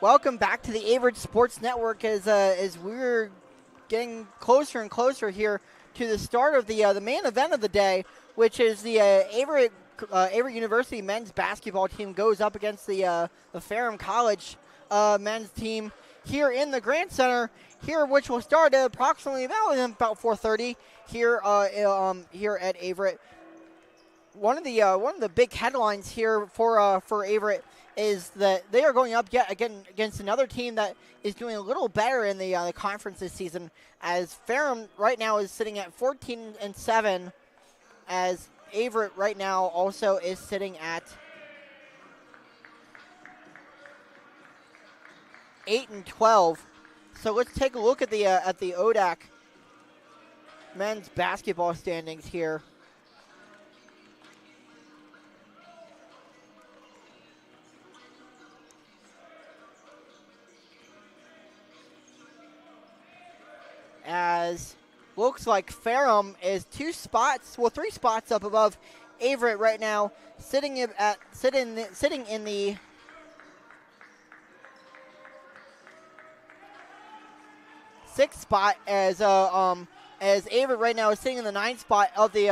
Welcome back to the Averett Sports Network as we're getting closer and closer here to the start of the main event of the day, which is the Averett University men's basketball team goes up against the Ferrum College men's team here in the Grant Center here, which will start at approximately about 4:30 here here at Averett. One of the big headlines here for Averett is that they are going up yet again against another team that is doing a little better in the conference this season, as Ferrum right now is sitting at 14-7, as Averett right now also is sitting at 8-12. So let's take a look at the ODAC men's basketball standings here. As looks like Ferrum is 3 spots up above Averett right now, sitting in the sixth spot, as Averett right now is sitting in the 9th spot of the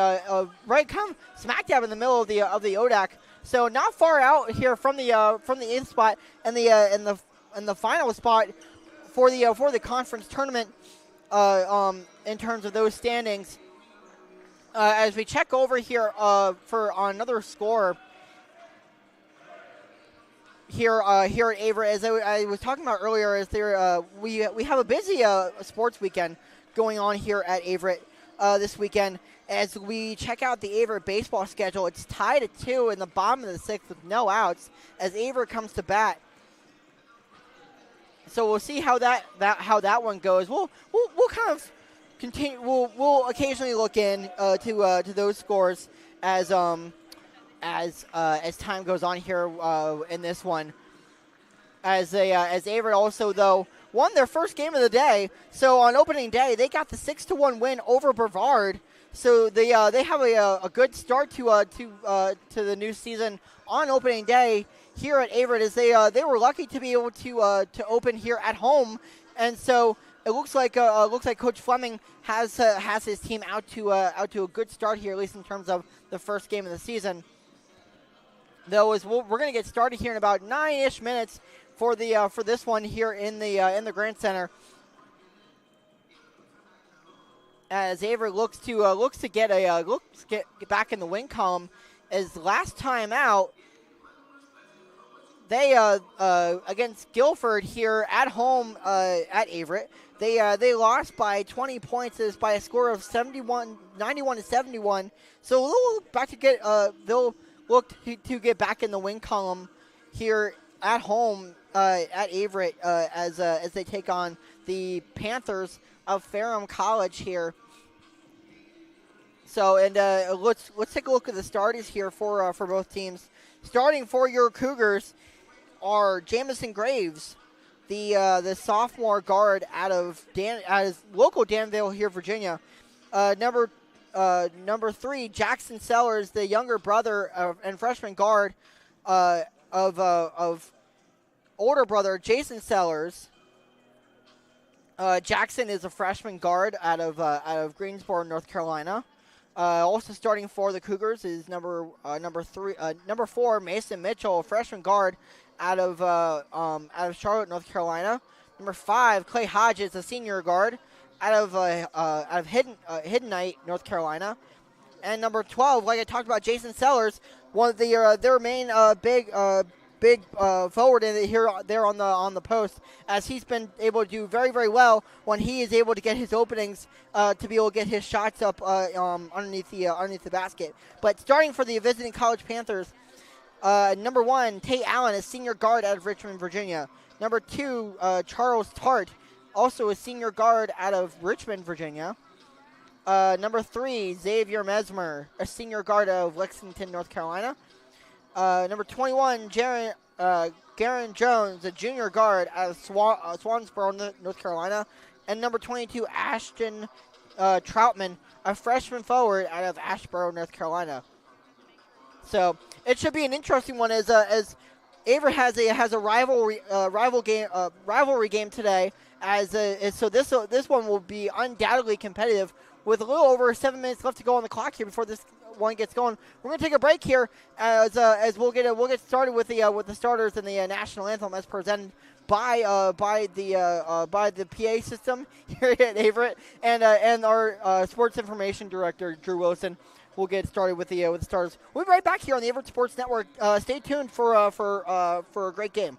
right kind of smack dab in the middle of the ODAC. So not far out here from the 8th spot and the final spot for the conference tournament. In terms of those standings, as we check over here for another score here at Averett, as I was talking about earlier, is we have a busy sports weekend going on here at Averett this weekend. As we check out the Averett baseball schedule, it's tied at 2 in the bottom of the 6th with no outs as Averett comes to bat. So we'll see how that one goes. We'll kind of continue. We'll occasionally look in to those scores as time goes on here in this one. As Averett also though won their first game of the day. So on opening day they got the 6-1 win over Brevard. So they have a good start to the new season on opening day here at Averett, as they were lucky to be able to open here at home, and so it looks like Coach Fleming has his team out to a good start here, at least in terms of the first game of the season. Though we're going to get started here in about 9-ish minutes for this one here in the Grant Center, as Averett looks to get back in the win column, as last time out. They against Guilford here at home at Averett. They lost by 20 points, by a score of 91-71. So they'll look to get back in the win column here at home at Averett as they take on the Panthers of Ferrum College here. So let's take a look at the starters here for both teams. Starting for your Cougars are Jamison Graves, the sophomore guard out of local Danville here, Virginia. Number 3, Jackson Sellers, the younger brother and freshman guard of older brother Jason Sellers. Jackson is a freshman guard out of Greensboro, North Carolina. Also starting for the Cougars is number 4, Mason Mitchell, a freshman guard out of Charlotte, North Carolina. Number 5, Clay Hodges, a senior guard out of Hiddenite, North Carolina. And number 12, like I talked about, Jason Sellers, one of their main big forward there on the post, as he's been able to do very, very well when he is able to get his openings to be able to get his shots up underneath the basket. But starting for the visiting College Panthers, number 1, Tate Allen, a senior guard out of Richmond, Virginia. Number 2, Charles Tart, also a senior guard out of Richmond, Virginia. Number 3, Xavier Mesmer, a senior guard out of Lexington, North Carolina. Number 21, Garen Jones, a junior guard out of Swansboro, North Carolina. And number 22, Ashton Troutman, a freshman forward out of Asheboro, North Carolina. So it should be an interesting one as Averett has a rivalry game today. So this one will be undoubtedly competitive with a little over 7 minutes left to go on the clock here before this one gets going. We're going to take a break here as we'll get started with the starters and the national anthem as presented by the PA system here at Averett and our sports information director Drew Wilson. We'll get started with the starters. We'll be right back here on the Averett Sports Network. Stay tuned for a great game.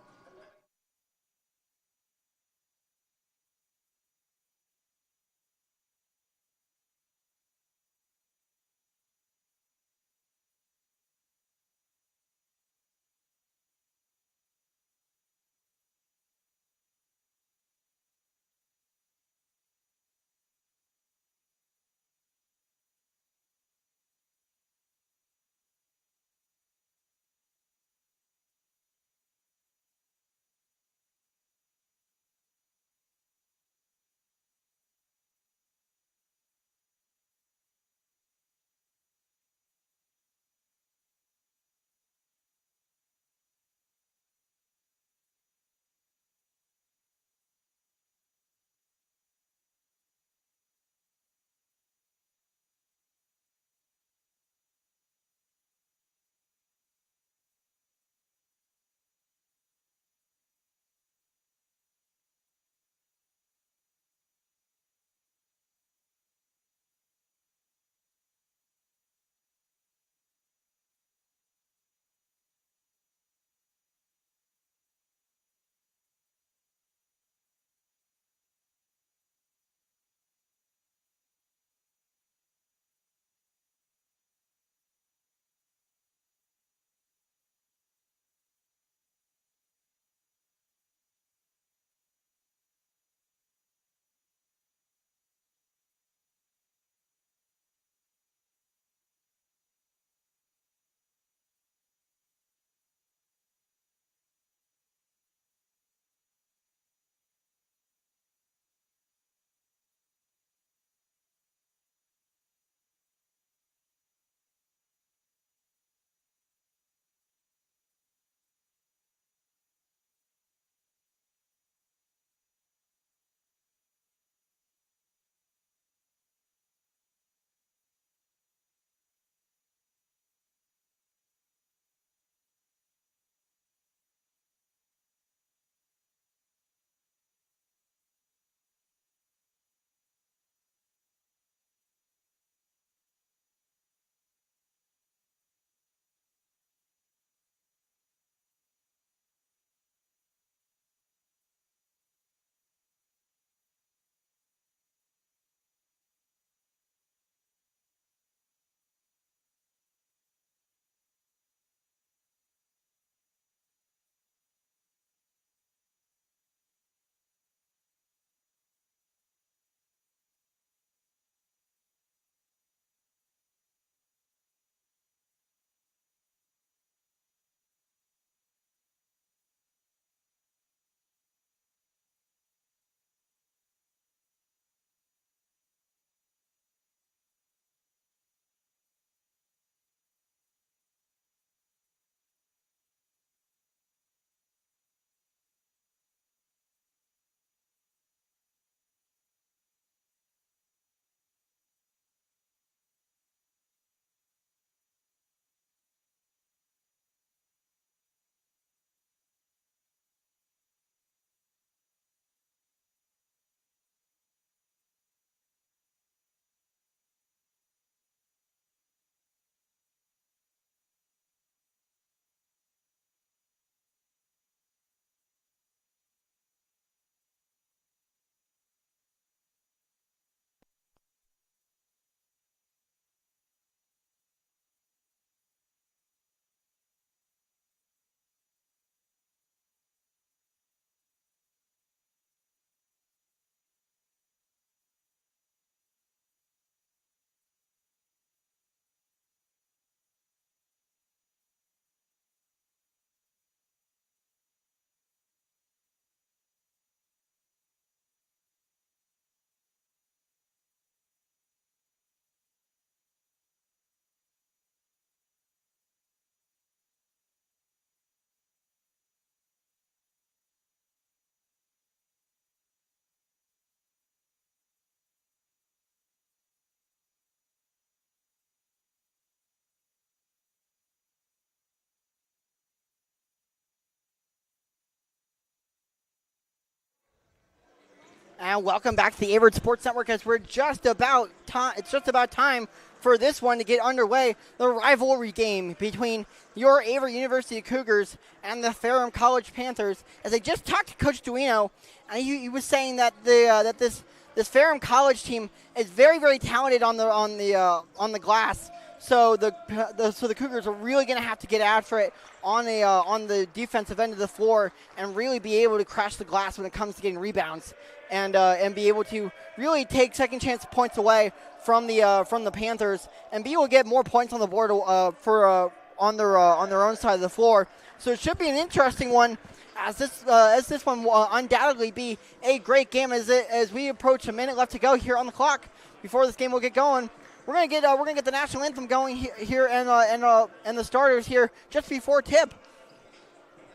And welcome back to the Averett Sports Network as we're just about time. It's just about time for this one to get underway. The rivalry game between your Averett University Cougars and the Ferrum College Panthers. As I just talked to Coach Duino, and he was saying that this Ferrum College team is very, very talented on the glass. So the Cougars are really going to have to get after it on the defensive end of the floor and really be able to crash the glass when it comes to getting rebounds and be able to really take second chance points away from the Panthers and be able to get more points on the board on their own side of the floor. So it should be an interesting one, as this one will undoubtedly be a great game as we approach a minute left to go here on the clock before this game will get going. We're gonna get the national anthem going here and the starters here just before tip.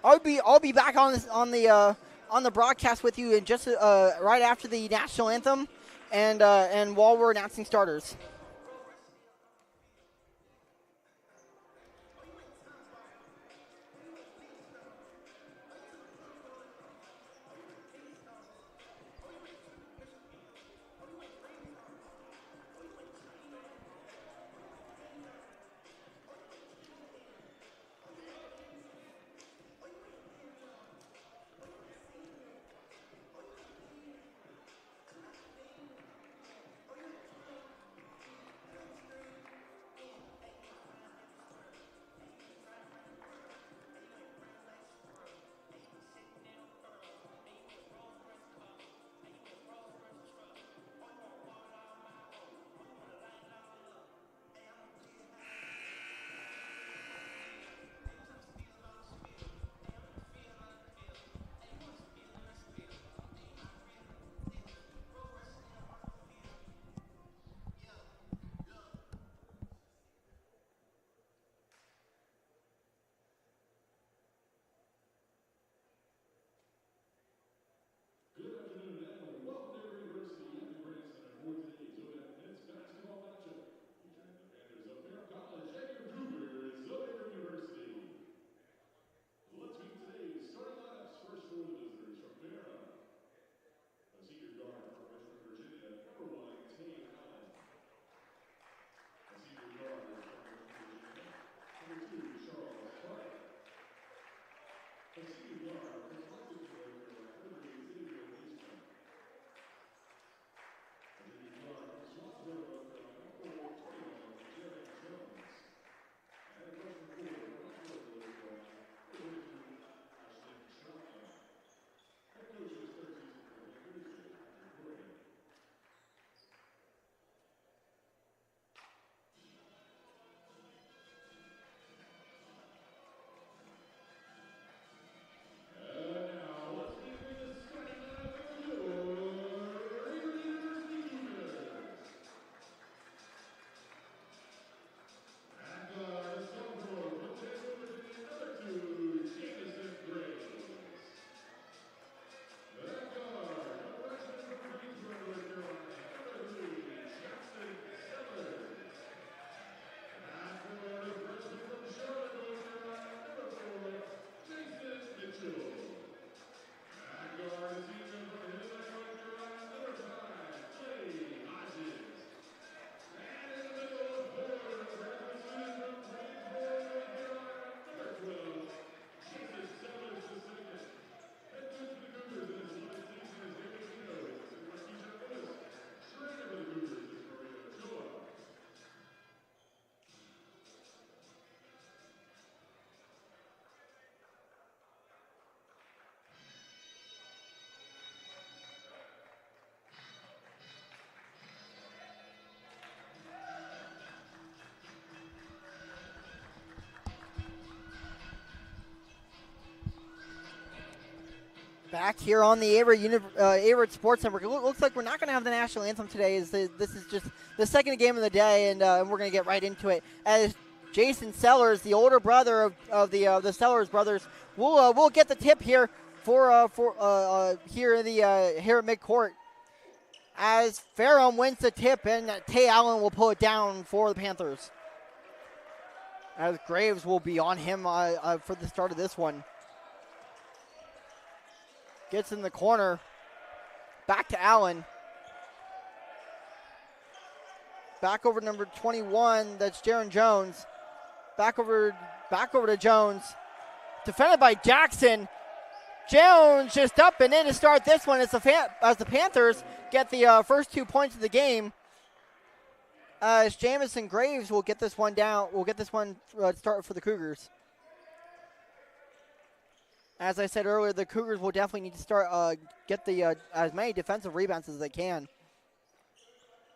I'll be back on the broadcast with you in just right after the national anthem and while we're announcing starters. Back here on the Averett Sports Network. It looks like we're not going to have the national anthem today. This is just the second game of the day, and we're going to get right into it. As Jason Sellers, the older brother of the Sellers brothers, will get the tip here for here in here at midcourt. As Ferrum wins the tip, and Tay Allen will pull it down for the Panthers. As Graves will be on him for the start of this one. Gets in the corner. Back to Allen. Back over to number 21. That's Jaron Jones. Back over to Jones. Defended by Jackson. Jones just up and in to start this one as the Panthers get the first 2 points of the game. As Jamison Graves will get this one down. Will get this one start for the Cougars. As I said earlier, the Cougars will definitely need to start get the as many defensive rebounds as they can.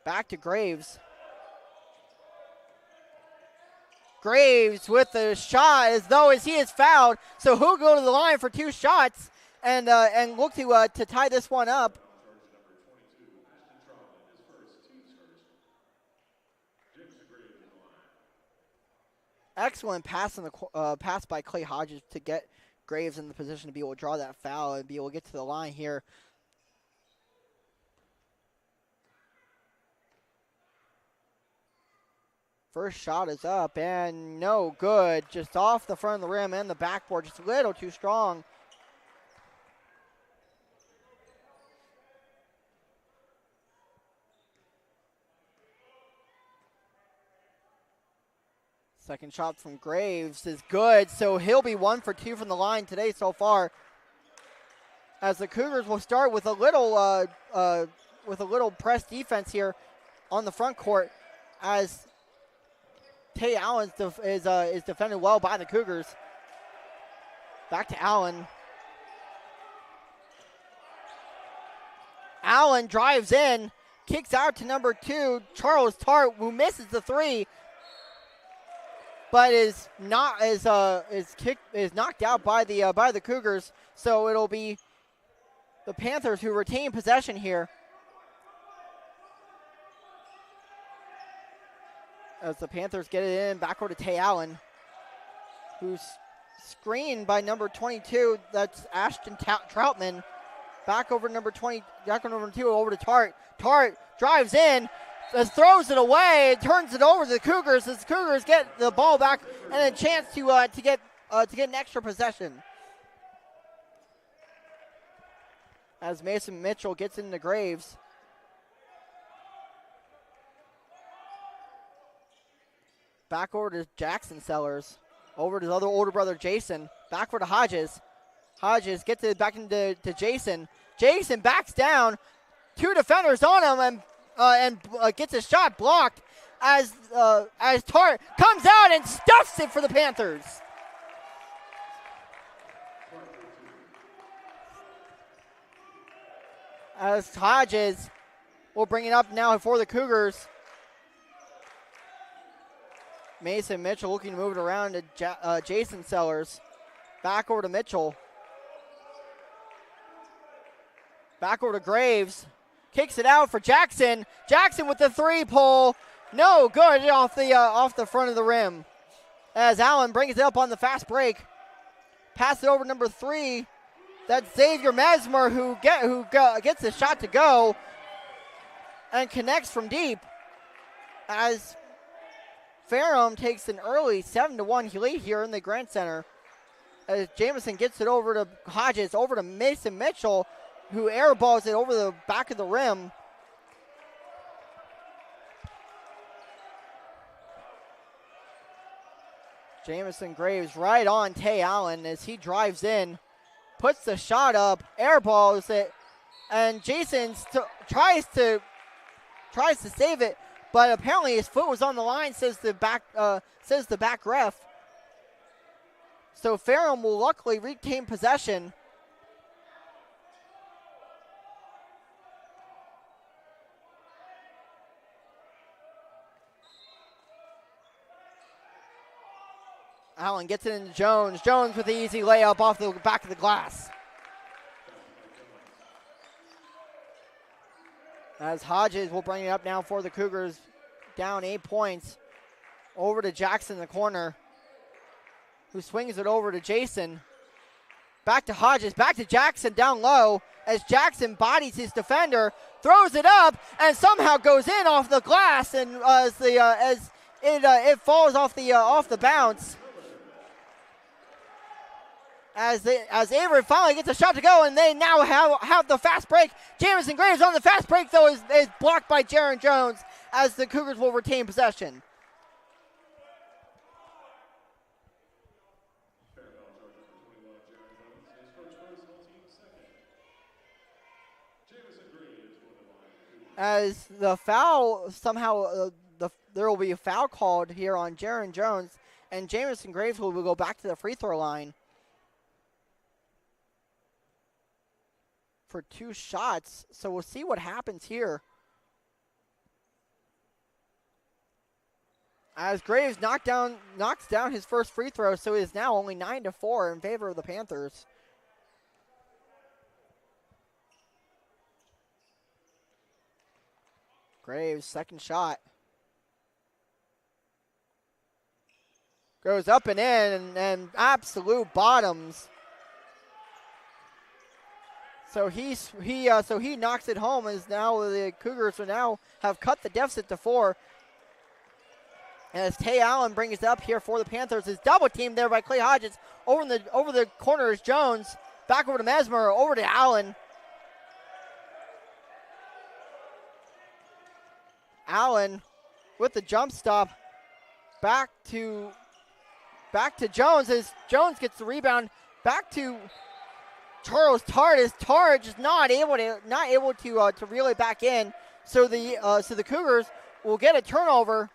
Back to Graves. Graves with the shot as though as he is fouled. So he'll go to the line for 2 shots and look to tie this one up. Excellent pass pass by Clay Hodges to get Graves in the position to be able to draw that foul and be able to get to the line here. First shot is up and no good. Just off the front of the rim and the backboard. Just a little too strong. Second shot from Graves is good. So he'll be 1 for 2 from the line today so far. As the Cougars will start with a little press defense here on the front court as Tay Allen is defended well by the Cougars. Back to Allen. Allen drives in, kicks out to number 2, Charles Tart, who misses the 3, but is knocked out by the Cougars. So it'll be the Panthers who retain possession here. As the Panthers get it in, backward to Tay Allen, who's screened by number 22. That's Ashton Troutman. Back over number 20, back over number 2, over to Tart. Tart drives in, throws it away, turns it over to the Cougars. As the Cougars get the ball back and a chance to get an extra possession. As Mason Mitchell gets into Graves. Back over to Jackson Sellers. Over to his other older brother, Jason. Backward to Hodges. Hodges gets it back into Jason. Jason backs down. 2 defenders on him and gets a shot blocked as Tart comes out and stuffs it for the Panthers. As Hodges will bring it up now for the Cougars. Mason Mitchell looking to move it around to Jason Sellers. Back over to Mitchell. Back over to Graves. Kicks it out for Jackson. Jackson with the 3-pull. No good off the front of the rim. As Allen brings it up on the fast break. Pass it over to number 3. That's Xavier Mesmer who gets the shot to go and connects from deep. As Ferrum takes an early 7-1 lead here in the Grant Center. As Jamison gets it over to Hodges, over to Mason Mitchell, who airballs it over the back of the rim. Jamison Graves right on Tay Allen as he drives in, puts the shot up, airballs it, and Jason tries to save it. But apparently his foot was on the line, says the back ref. So Ferrum will luckily retain possession. Allen gets it into Jones. Jones with the easy layup off the back of the glass. As Hodges will bring it up now for the Cougars, down 8 points. Over to Jackson in the corner, who swings it over to Jason. Back to Hodges, back to Jackson down low, as Jackson bodies his defender, throws it up, and somehow goes in off the glass, and it falls off the bounce. as Averett finally gets a shot to go, and they now have the fast break. Jamison Graves on the fast break, though, is blocked by Jaron Jones as the Cougars will retain possession. As the foul, somehow there will be a foul called here on Jaron Jones, and Jamison Graves will go back to the free throw line for 2 shots. So we'll see what happens here. As Graves knocks down his first free throw, so it is now only 9-4 in favor of the Panthers. Graves, second shot. Goes up and in, and absolute bottoms. So he knocks it home, as now the Cougars have cut the deficit to 4. As Tay Allen brings it up here for the Panthers, is double teamed there by Clay Hodges. Over the corner is Jones. Back over to Mesmer, over to Allen. Allen with the jump stop. Back to Jones as Jones gets the rebound. Back to Charles Tart, as Tart just not able to reel it back in. So the Cougars will get a turnover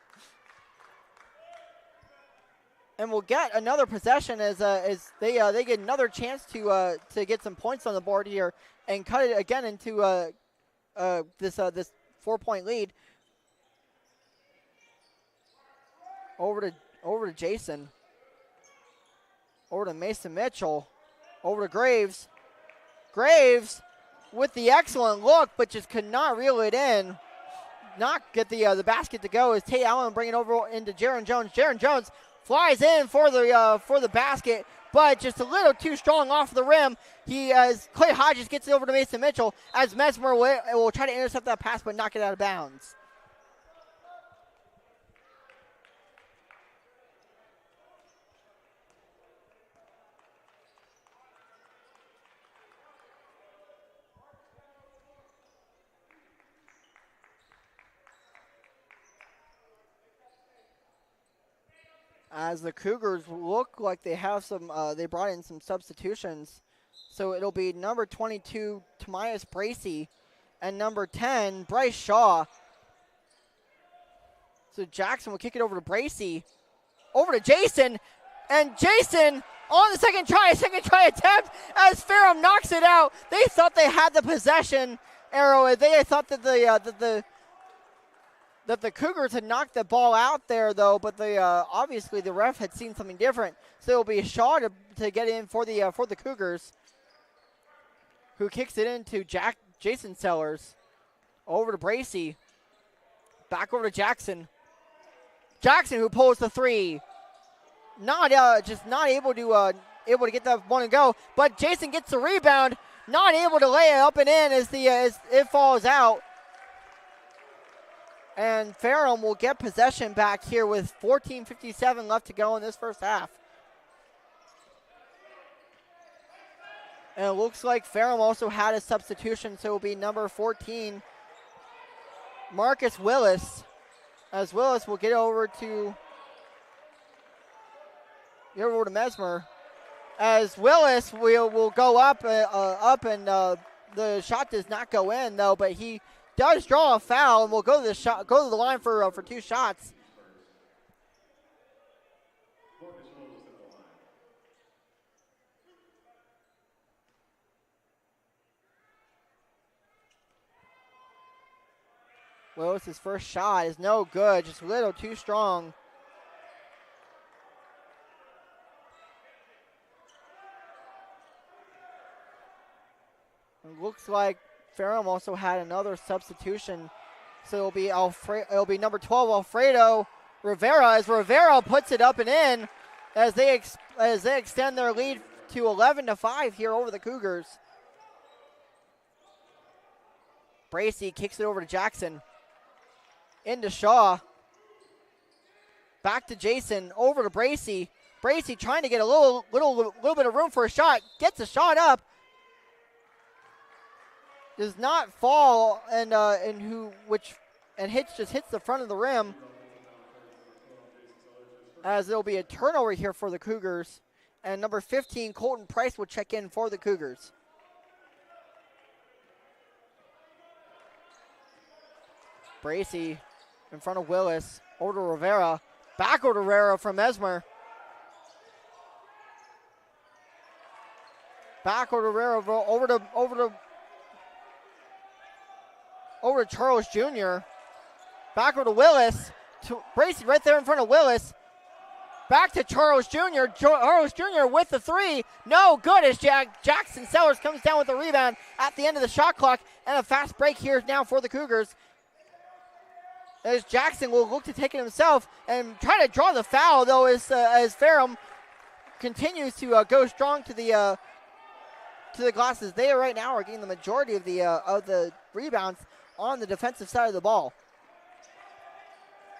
and will get another possession as they get another chance to get some points on the board here and cut it again into this 4-point lead. Over to Jason. Over to Mason Mitchell. Over to Graves. Graves with the excellent look, but just could not reel it in. Not get the basket to go, as Tay Allen bring it over into Jaron Jones. Jaron Jones flies in for the basket, but just a little too strong off the rim. As Clay Hodges gets it over to Mason Mitchell, as Mesmer will try to intercept that pass but knock it out of bounds. As the Cougars look like they have they brought in some substitutions. So it'll be number 22, Tomias Bracey, and number 10, Bryce Shaw. So Jackson will kick it over to Bracey. Over to Jason. And Jason on the second try attempt as Ferrum knocks it out. They thought they had the possession arrow. They thought that the Cougars had knocked the ball out there, though, but obviously the ref had seen something different. So it'll be a shot to get in for the Cougars, who kicks it into Jason Sellers. Over to Bracey. Back over to Jackson. Jackson, who pulls the 3. Not able to get that one and go, but Jason gets the rebound. Not able to lay it up and in as it falls out. And Ferrum will get possession back here with 14:57 left to go in this first half. And it looks like Ferrum also had a substitution, so it will be number 14, Marcus Willis. As Willis will get over to Mesmer. As Willis will go up and the shot does not go in, though, but he does draw a foul and will go to the line for 2 shots. Willis' first shot is no good, just a little too strong. It looks like Ferrum also had another substitution, so it'll be number 12, Alfredo Rivera, as Rivera puts it up and in as they extend their lead to 11-5 here over the Cougars. Bracey kicks it over to Jackson. Into Shaw. Back to Jason. Over to Bracey. Bracy trying to get a little bit of room for a shot. Gets a shot up. Does not fall and hits the front of the rim. As there'll be a turnover here for the Cougars. And number 15, Colton Price, will check in for the Cougars. Bracy in front of Willis. Over to Rivera. Back over to Rivera from Mesmer. Back over to Rivera. Over to Charles Jr. Back over to Willis. Bracy right there in front of Willis. Back to Charles Jr. Charles Jr. with the three. No good as Jackson Sellers comes down with the rebound at the end of the shot clock. And a fast break here now for the Cougars. As Jackson will look to take it himself and try to draw the foul, though, as Ferrum continues to go strong to the glasses. They right now are getting the majority of the rebounds on the defensive side of the ball.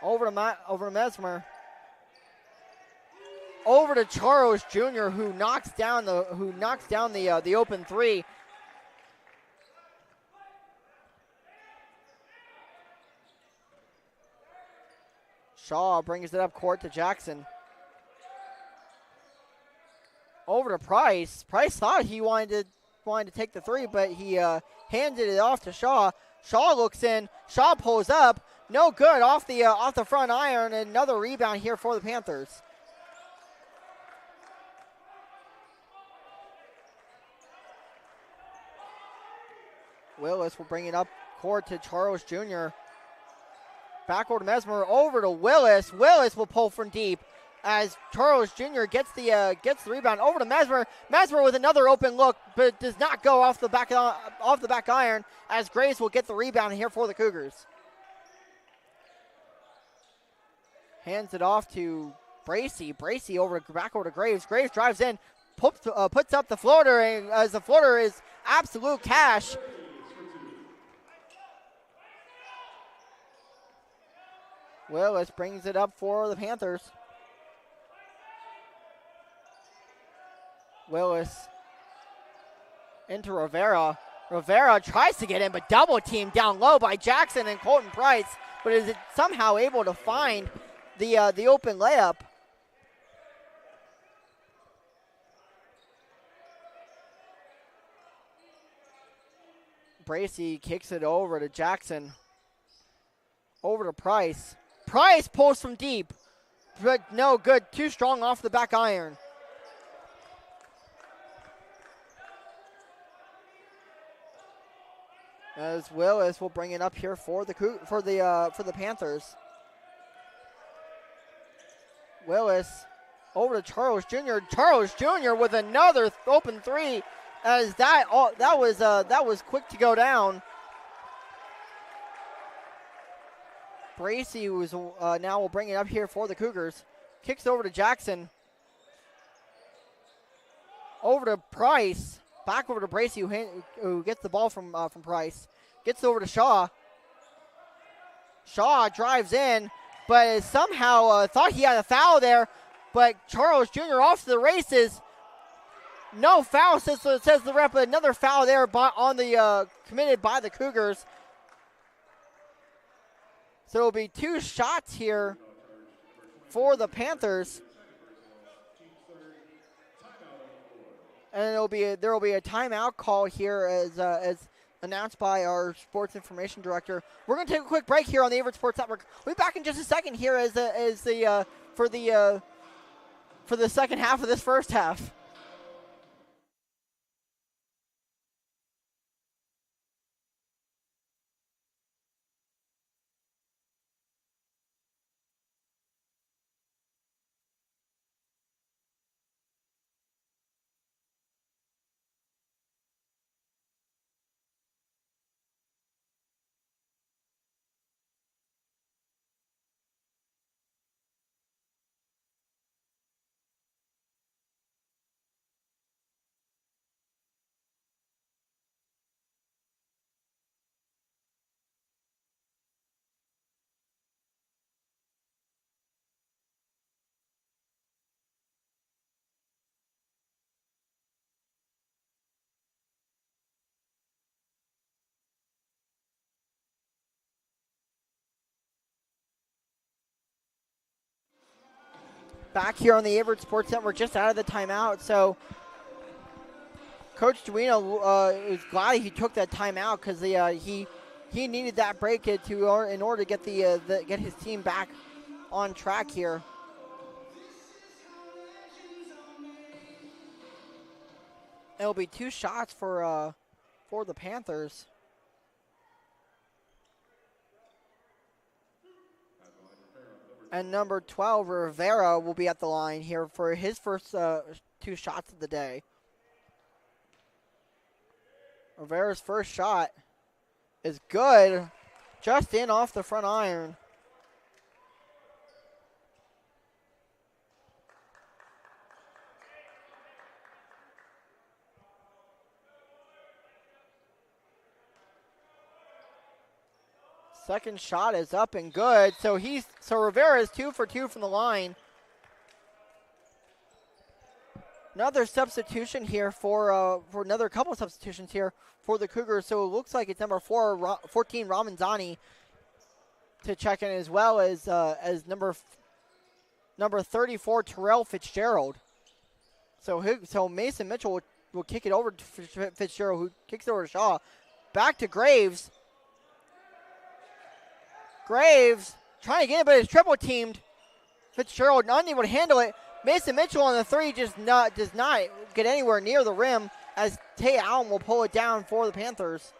Over to Mesmer. Over to Charles Jr., who knocks down the open three. Shaw brings it up court to Jackson. Over to Price. Price thought he wanted to take the three, but he handed it off to Shaw. Shaw looks in. Shaw pulls up. No good off the front iron. Another rebound here for the Panthers. Willis will bring it up court to Charles Jr. Back over to Mesmer, over to Willis. Willis will pull from deep as Charles Jr. gets the rebound over to Mesmer. Mesmer with another open look, but does not go off the back iron as Graves will get the rebound here for the Cougars. Hands it off to Bracy. Bracy back over to Graves. Graves drives in, puts up the floater, and as the floater is absolute cash. Willis brings it up for the Panthers. Willis into Rivera. Rivera tries to get in, but double teamed down low by Jackson and Colton Price, but is somehow able to find the open layup. Bracy kicks it over to Jackson. Over to Price. Price pulls from deep, but no good. Too strong off the back iron. As Willis will bring it up here for the Panthers. Willis over to Charles Jr. Charles Jr. with another open three, as that was quick to go down. Bracy was now will bring it up here for the Cougars. Kicks over to Jackson. Over to Price. Back over to Bracy, who gets the ball from Price. Gets over to Shaw. Shaw drives in, but somehow thought he had a foul there. But Charles Jr. off to the races. No foul, says the ref, but another foul there committed by the Cougars. So it'll be two shots here for the Panthers. And there will be a timeout call here as announced by our sports information director. We're going to take a quick break here on the Averett Sports Network. We'll be back in just a second here for the second half of this first half. back here on the Averett Sports Network, just out of the timeout. So Coach Duino is glad he took that timeout because he needed that break in order to get get his team back on track here. It'll be 2 shots for the Panthers. And number 12, Rivera, will be at the line here for his first 2 shots of the day. Rivera's first shot is good, just in off the front iron. Second shot is up and good. So Rivera is 2 for 2 from the line. Another substitution here for another couple of substitutions here for the Cougars. So it looks like it's number 14 Ramanzani to check in, as well as number 34 Terrell Fitzgerald. So Mason Mitchell will kick it over to Fitzgerald, who kicks it over to Shaw. Back to Graves. Graves trying to get it, but it's triple teamed. Fitzgerald not able to handle it. Mason Mitchell on the 3 does not get anywhere near the rim, as Tay Allen will pull it down for the Panthers.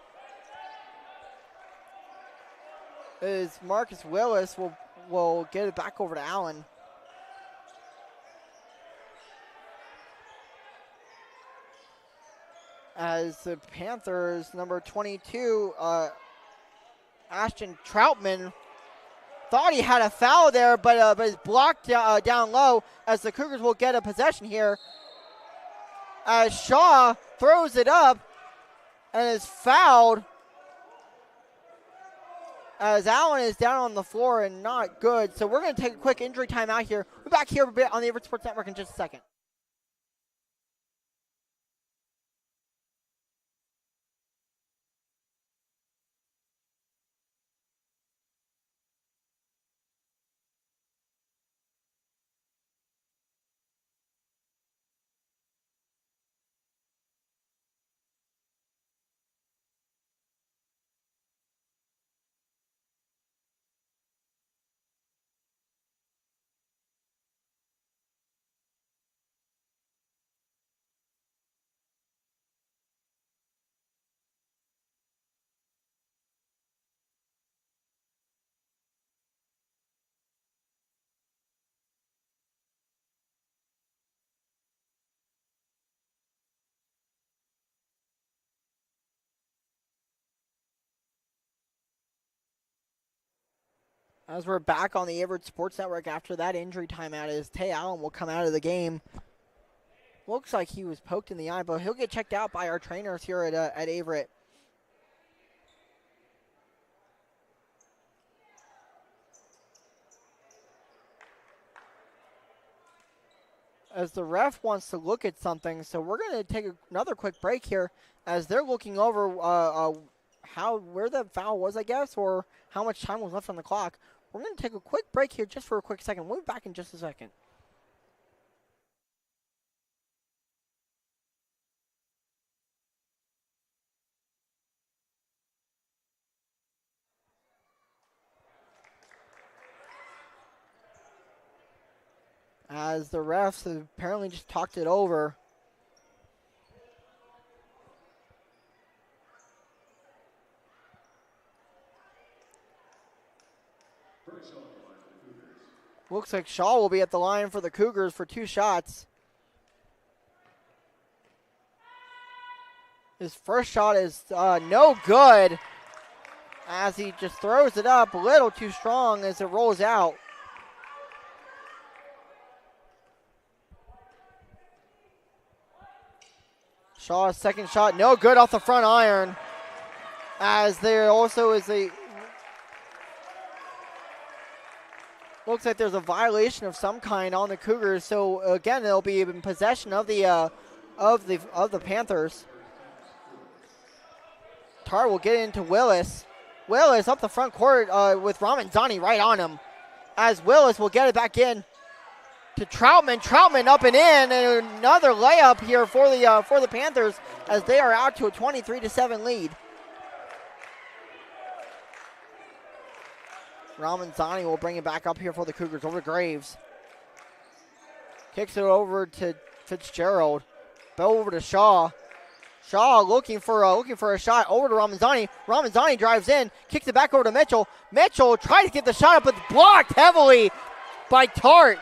As Marcus Willis will get it back over to Allen. As the Panthers, number 22, Ashton Troutman, thought he had a foul there, but is blocked down low, as the Cougars will get a possession here. As Shaw throws it up and is fouled, as Allen is down on the floor and not good. So we're going to take a quick injury timeout here. We're back here a bit on the Averett Sports Network in just a second. As we're back on the Averett Sports Network after that injury timeout, as Tay Allen will come out of the game. Looks like he was poked in the eye, but he'll get checked out by our trainers here at Averett. As the ref wants to look at something, so we're going to take another quick break here as they're looking over where the foul was, I guess, or how much time was left on the clock. We're going to take a quick break here just for a quick second. We'll be back in just a second. As the refs have apparently just talked it over. Looks like Shaw will be at the line for the Cougars for 2 shots. His first shot is no good, as he just throws it up a little too strong as it rolls out. Shaw's second shot, no good off the front iron, as there also is looks like there's a violation of some kind on the Cougars. So again, they'll be in possession of the Panthers. Tar will get into Willis. Willis up the front court with Ramanzani right on him. As Willis will get it back in to Troutman. Troutman up and in, and another layup here for the Panthers as they are out to a 23-7 lead. Ramanzani will bring it back up here for the Cougars over to Graves. Kicks it over to Fitzgerald. Bell over to Shaw. Shaw looking for a shot over to Ramanzani. Ramanzani drives in, kicks it back over to Mitchell. Mitchell tried to get the shot up, but blocked heavily by Tart,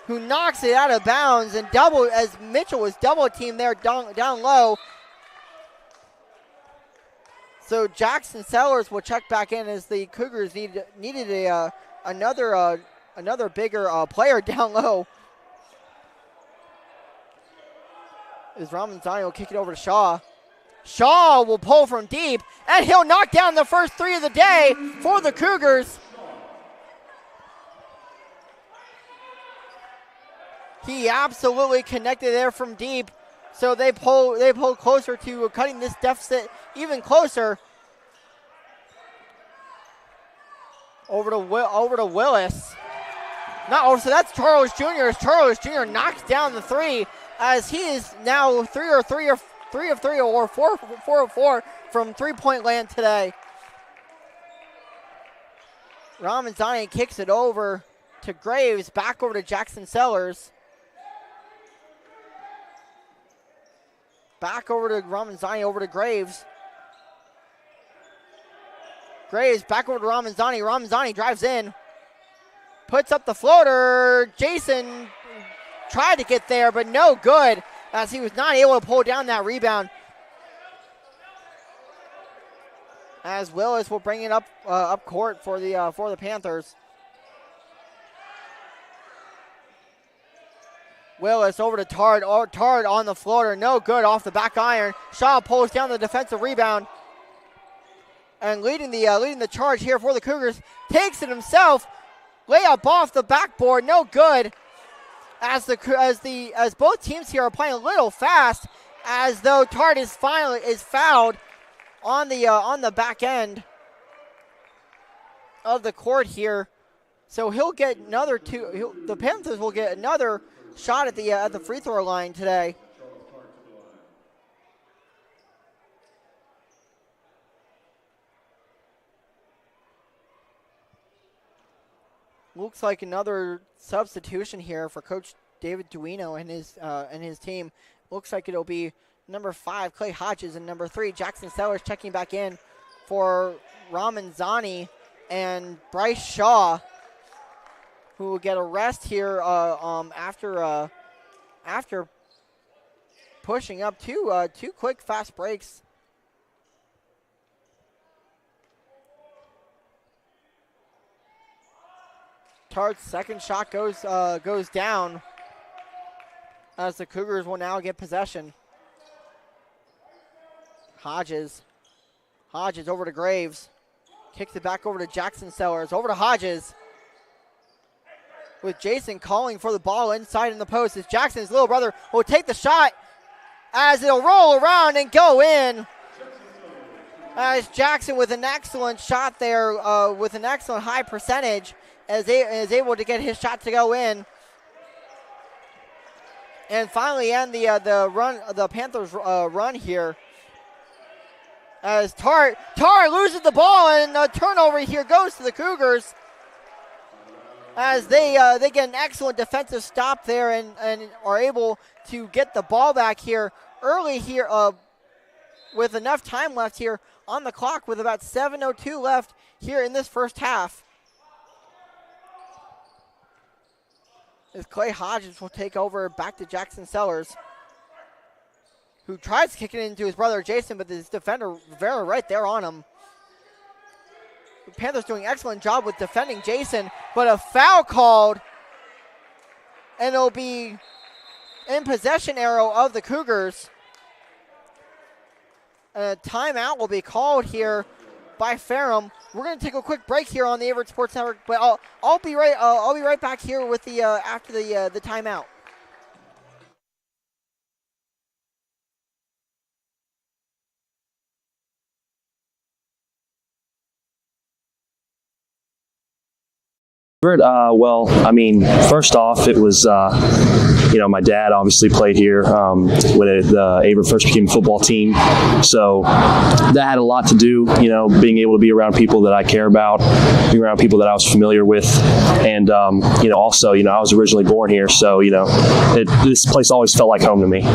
who knocks it out of bounds, and as Mitchell was double teamed there down low. So Jackson Sellers will check back in as the Cougars needed another bigger player down low. As Ramanzani will kick it over to Shaw. Shaw will pull from deep, and he'll knock down the first three of the day for the Cougars. He absolutely connected there from deep, so they pull closer to cutting this deficit even closer. Over to Willis. So that's Charles Jr. as Charles Jr. knocks down the three, as he is now 3 of 3 or 4 of 4 from three-point land today. Ramanzani kicks it over to Graves, back over to Jackson Sellers. Back over to Ramanzani, over to Graves. Graves back over to Ramanzani. Ramanzani drives in. Puts up the floater. Jason tried to get there, but no good, as he was not able to pull down that rebound. As Willis will bring it up court for the Panthers. Willis over to Tard. Tard on the floater, no good off the back iron. Shaw pulls down the defensive rebound, and leading the charge here for the Cougars. Takes it himself. Layup off the backboard, no good. As both teams here are playing a little fast, as though Tart is fouled on the back end of the court here. So he'll get another two. The Panthers will get another shot at the free throw line today. Looks like another substitution here for Coach David Duino and his team. Looks like it'll be number 5, Clay Hodges, and number 3, Jackson Sellers, checking back in for Ramanzani and Bryce Shaw, who will get a rest here after pushing up two quick fast breaks. Tart's second shot goes down, as the Cougars will now get possession. Hodges over to Graves. Kicks it back over to Jackson Sellers. Over to Hodges, with Jason calling for the ball inside in the post, as Jackson's little brother will take the shot, as it'll roll around and go in. As Jackson with an excellent shot there, with an excellent high percentage, is able to get his shot to go in, and finally end the Panthers run here. As Tart loses the ball, and a turnover here goes to the Cougars, as they get an excellent defensive stop there and are able to get the ball back here early here, with enough time left here on the clock, with about 7:02 left here in this first half. As Clay Hodges will take over back to Jackson Sellers, who tries to kick it into his brother Jason, but his defender Rivera right there on him. The Panthers doing an excellent job with defending Jason, but a foul called, and it'll be in possession arrow of the Cougars. A timeout will be called here by Ferrum. We're going to take a quick break here on the Averett Sports Network, but I'll be right back here with the after the timeout. Well, I mean, first off, it was, my dad obviously played here when the Averett first became a football team. So that had a lot to do, being able to be around people that I care about, being around people that I was familiar with. And, also, I was originally born here. So, this place always felt like home to me.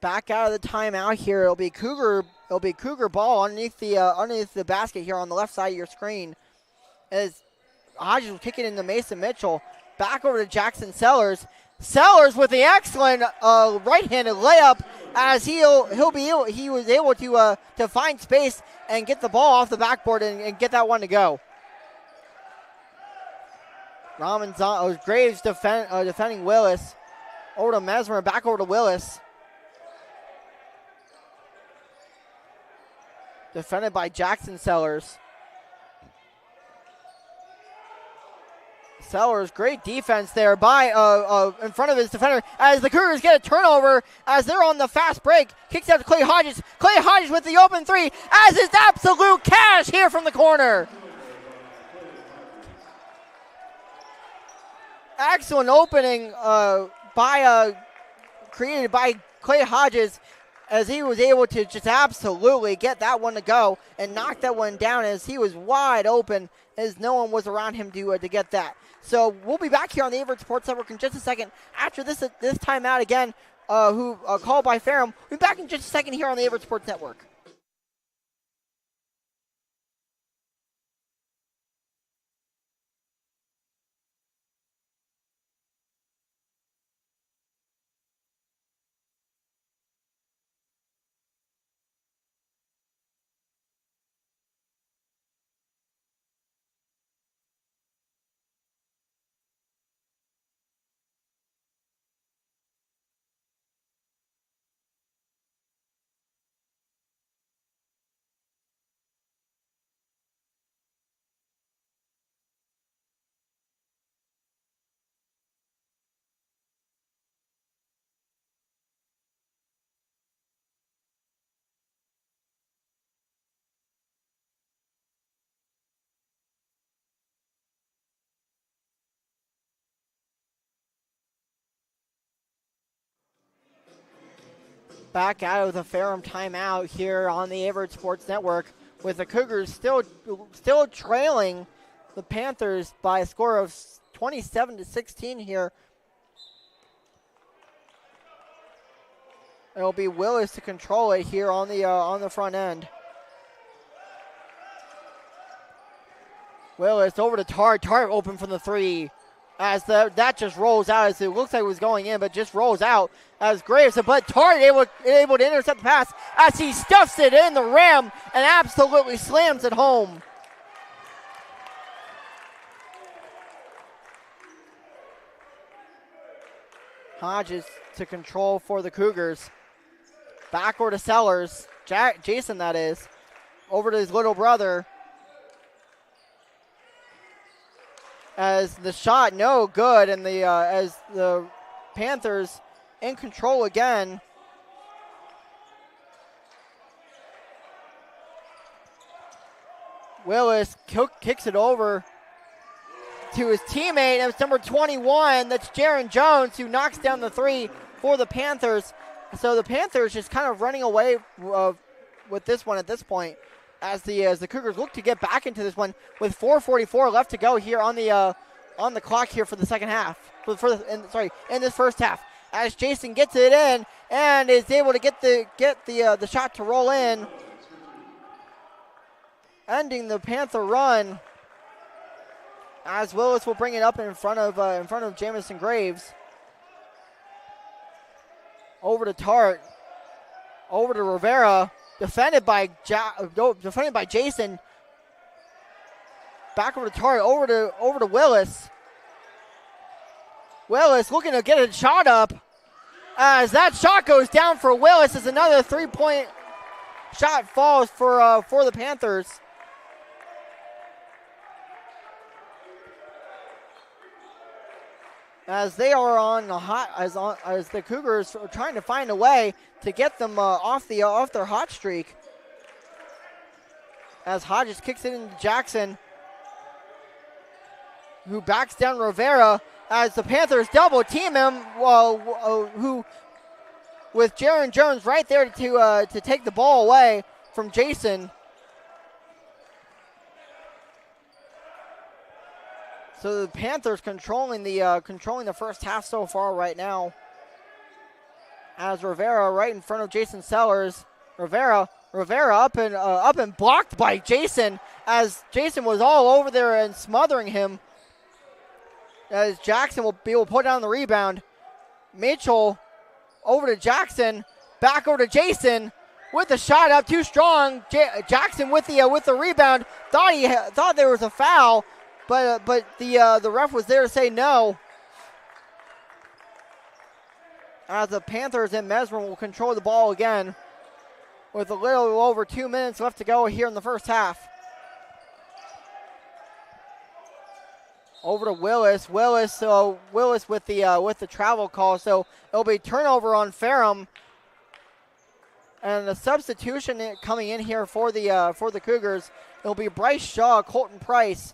Back out of the timeout here. It'll be Cougar ball underneath the basket here on the left side of your screen. As Hodges will kick it into Mason Mitchell. Back over to Jackson Sellers. Sellers with the excellent right-handed layup as he was able to find space and get the ball off the backboard and get that one to go. Graves defending Willis. Over to Mesmer, back over to Willis. Defended by Jackson Sellers. Sellers, great defense there by in front of his defender as the Cougars get a turnover as they're on the fast break. Kicks out to Clay Hodges. Clay Hodges with the open three as is absolute cash here from the corner. Excellent opening created by Clay Hodges as he was able to just absolutely get that one to go and knock that one down as he was wide open as no one was around him to get that. So we'll be back here on the Averett Sports Network in just a second after this timeout again, called by Ferrum. We'll be back in just a second here on the Averett Sports Network. Back out of the Ferrum timeout here on the Averett Sports Network with the Cougars still trailing the Panthers by a score of 27-16 here. It'll be Willis to control it here on the front end. Willis over to Tart. Tart open from the three. As that just rolls out as it looks like it was going in, but just rolls out as Graves. But Tart able to intercept the pass as he stuffs it in the rim and absolutely slams it home. Hodges to control for the Cougars. Backward to Sellers. Jason, that is. Over to his little brother. As the shot no good, and as the Panthers in control again. Willis kicks it over to his teammate. It's number 21. That's Jaron Jones, who knocks down the three for the Panthers. So the Panthers just kind of running away with this one at this point. As the Cougars look to get back into this one with 4:44 left to go here on the clock here for the second half. In this first half, as Jason gets it in and is able to get the shot to roll in, ending the Panther run. As Willis will bring it up in front of Jamison Graves. Over to Tart. Over to Rivera. Defended by Jason. Back over to Tart. Over to Willis. Willis looking to get a shot up. As that shot goes down for Willis, as another 3-point shot falls for the Panthers. As they are on the hot, as the Cougars are trying to find a way to get them off their hot streak. As Hodges kicks it into Jackson, who backs down Rivera. As the Panthers double team him, who with Jaron Jones right there to take the ball away from Jason. So the Panthers controlling the first half so far right now. As Rivera right in front of Jason Sellers. Rivera up and blocked by Jason, as Jason was all over there and smothering him. As Jackson will put down the rebound. Mitchell over to Jackson, back over to Jason with the shot up, too strong. Jackson with the rebound. Thought there was a foul, but the ref was there to say no. As the Panthers and Mesmer will control the ball again, with a little over 2 minutes left to go here in the first half. Over to Willis. Willis with the travel call, so it'll be turnover on Ferrum. And the substitution coming in here for the Cougars, it'll be Bryce Shaw, Colton Price,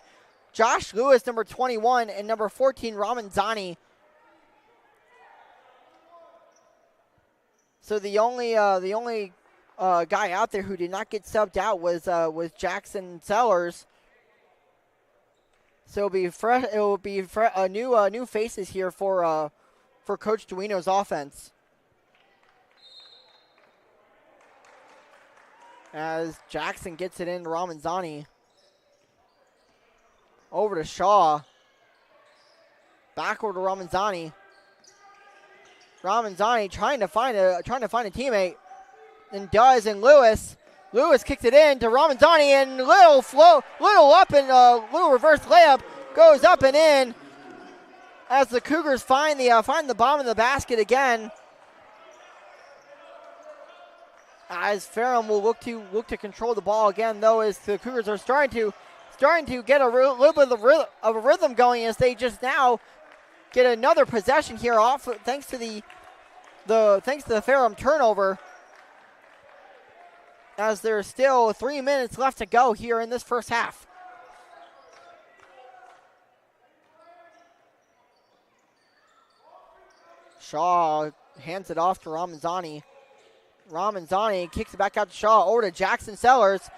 Josh Lewis, number 21, and number 14, Ramanzani. So the only guy out there who did not get subbed out was Jackson Sellers. So it'll be new faces here for Coach Duino's offense. As Jackson gets it in to Ramanzani. Over to Shaw. Back over to Ramanzani. Ramanzani trying to find a teammate. And Lewis kicks it in to Ramanzani, and little up and little reverse layup goes up and in. As the Cougars find the bottom of the basket again. As Ferrum will look to control the ball again, though, as the Cougars are starting to get a little bit of a rhythm going, as they just now get another possession here off thanks to the Ferrum turnover. As there's still 3 minutes left to go here in this first half. Shaw hands it off to Ramanzani. Ramanzani kicks it back out to Shaw, over to Jackson Sellers.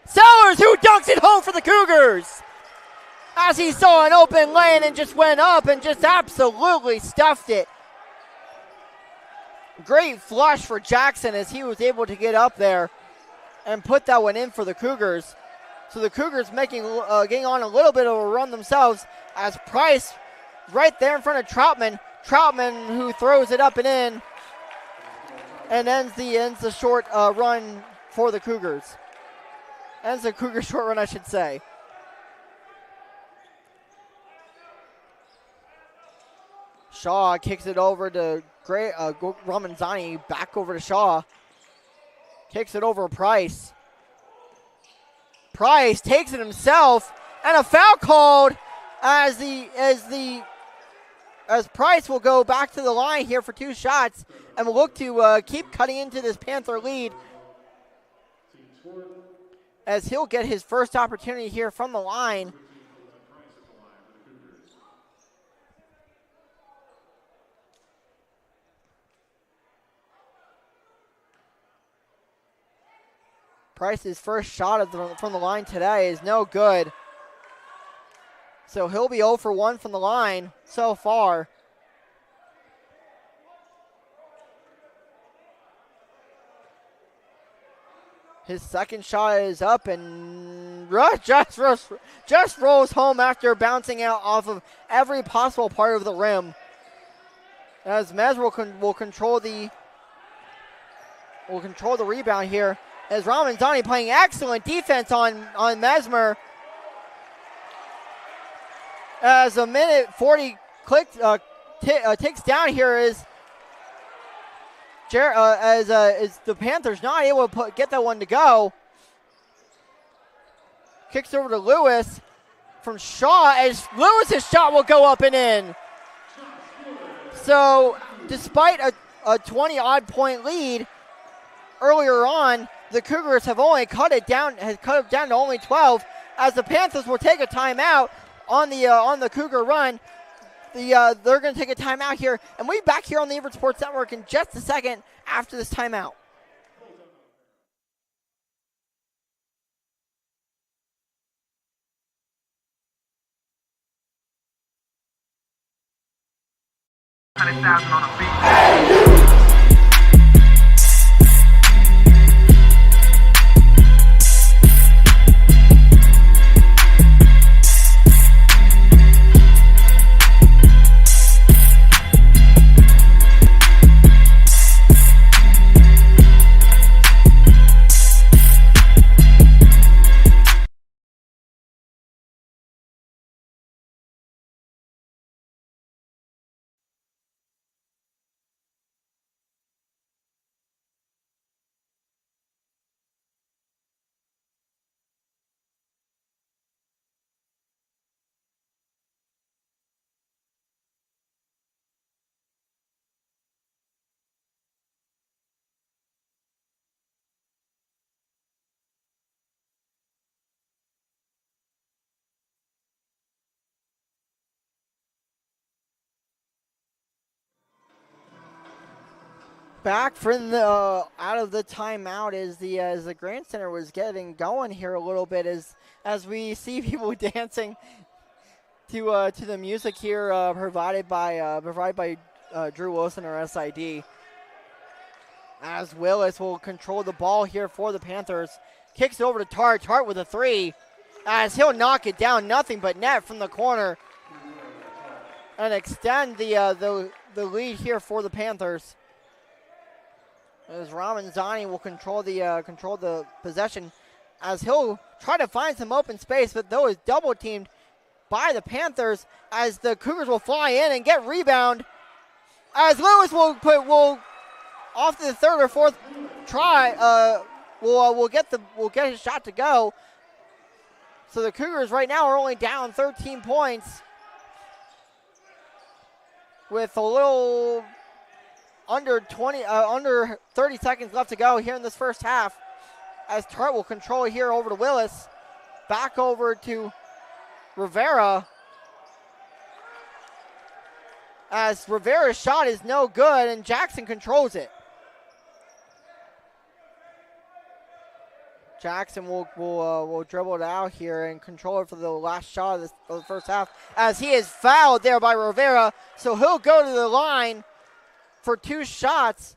Sellers, who dunks it home for the Cougars! As he saw an open lane and just went up and just absolutely stuffed it. Great flush for Jackson as he was able to get up there and put that one in for the Cougars. So the Cougars getting on a little bit of a run themselves, as Price right there in front of Troutman. Troutman, who throws it up and in, and ends the short run for the Cougars. Ends the Cougars short run, I should say. Shaw kicks it over to Ramanzani, back over to Shaw. Kicks it over Price. Price takes it himself, and a foul called as Price will go back to the line here for 2 shots and will look to keep cutting into this Panther lead, as he'll get his first opportunity here from the line. Price's first shot from the line today is no good. So he'll be 0 for 1 from the line so far. His second shot is up and just rolls home after bouncing out off of every possible part of the rim. As Mez will control the rebound here. As Ramazani playing excellent defense on Mesmer. As a minute 40 ticks down here as the Panthers not able to get that one to go. Kicks over to Lewis from Shaw as Lewis's shot will go up and in. So despite a 20-odd point lead earlier on, the Cougars have only cut it down to only 12 as the Panthers will take a timeout on the Cougar run. They're going to take a timeout here, and we'll be back here on the Averett Sports Network in just a second after this timeout. $100,000 on a beat. Back from the out of the timeout as the Grand Center was getting going here a little bit as we see people dancing to the music here provided by Drew Wilson or SID. As Willis will control the ball here for the Panthers, kicks it over to Tart. Tart with a three, as he'll knock it down, nothing but net from the corner, and extend the lead here for the Panthers. As Ramazani will control the possession, as he'll try to find some open space, but though is double teamed by the Panthers, as the Cougars will fly in and get rebound, as Lewis will off to the third or fourth try, will get his shot to go. So the Cougars right now are only down 13 points with a little under 30 seconds left to go here in this first half, as Tart will control it here over to Willis. Back over to Rivera, as Rivera's shot is no good and Jackson controls it. Jackson will dribble it out here and control it for the last shot of the first half, as he is fouled there by Rivera, so he'll go to the line for two shots.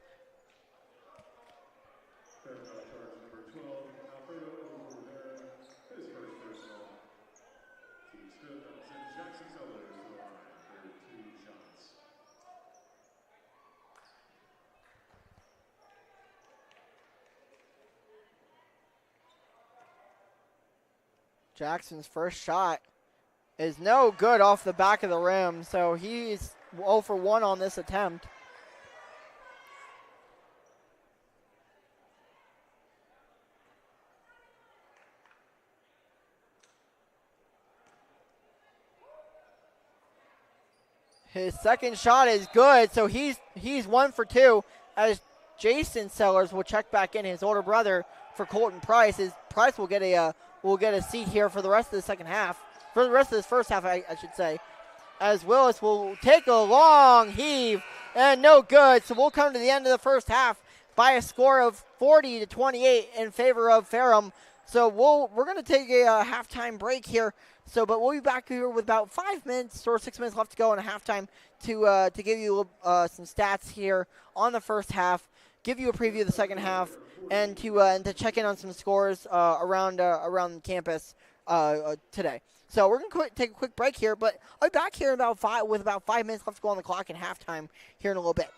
Jackson's first shot is no good off the back of the rim, so he's 0 for 1 on this attempt. His second shot is good, so he's 1 for 2, as Jason Sellers will check back in, his older brother, for Colton Price. Price will get a seat here for the rest of the second half, for the rest of this first half, I should say. As Willis will take a long heave and no good, so we'll come to the end of the first half by a score of 40-28 in favor of Ferrum. So we're going to take a halftime break here. But we'll be back here with about 5 minutes or 6 minutes left to go in a halftime to give you some stats here on the first half, give you a preview of the second half, and to check in on some scores around campus today. So we're gonna take a quick break here, but I'll be back here in about 5 minutes left to go on the clock in halftime here in a little bit.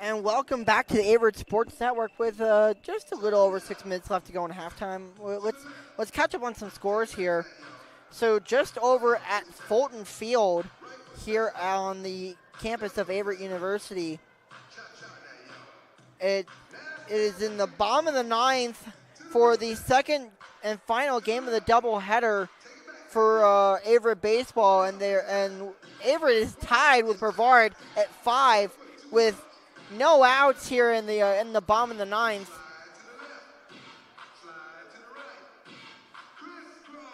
And welcome back to the Averett Sports Network with just a little over 6 minutes left to go in halftime. Let's catch up on some scores here. So just over at Fulton Field here on the campus of Averett University, it is in the bottom of the ninth for the second and final game of the doubleheader for Averett baseball, and Averett is tied with Brevard at 5 with no outs here in the bottom of the ninth.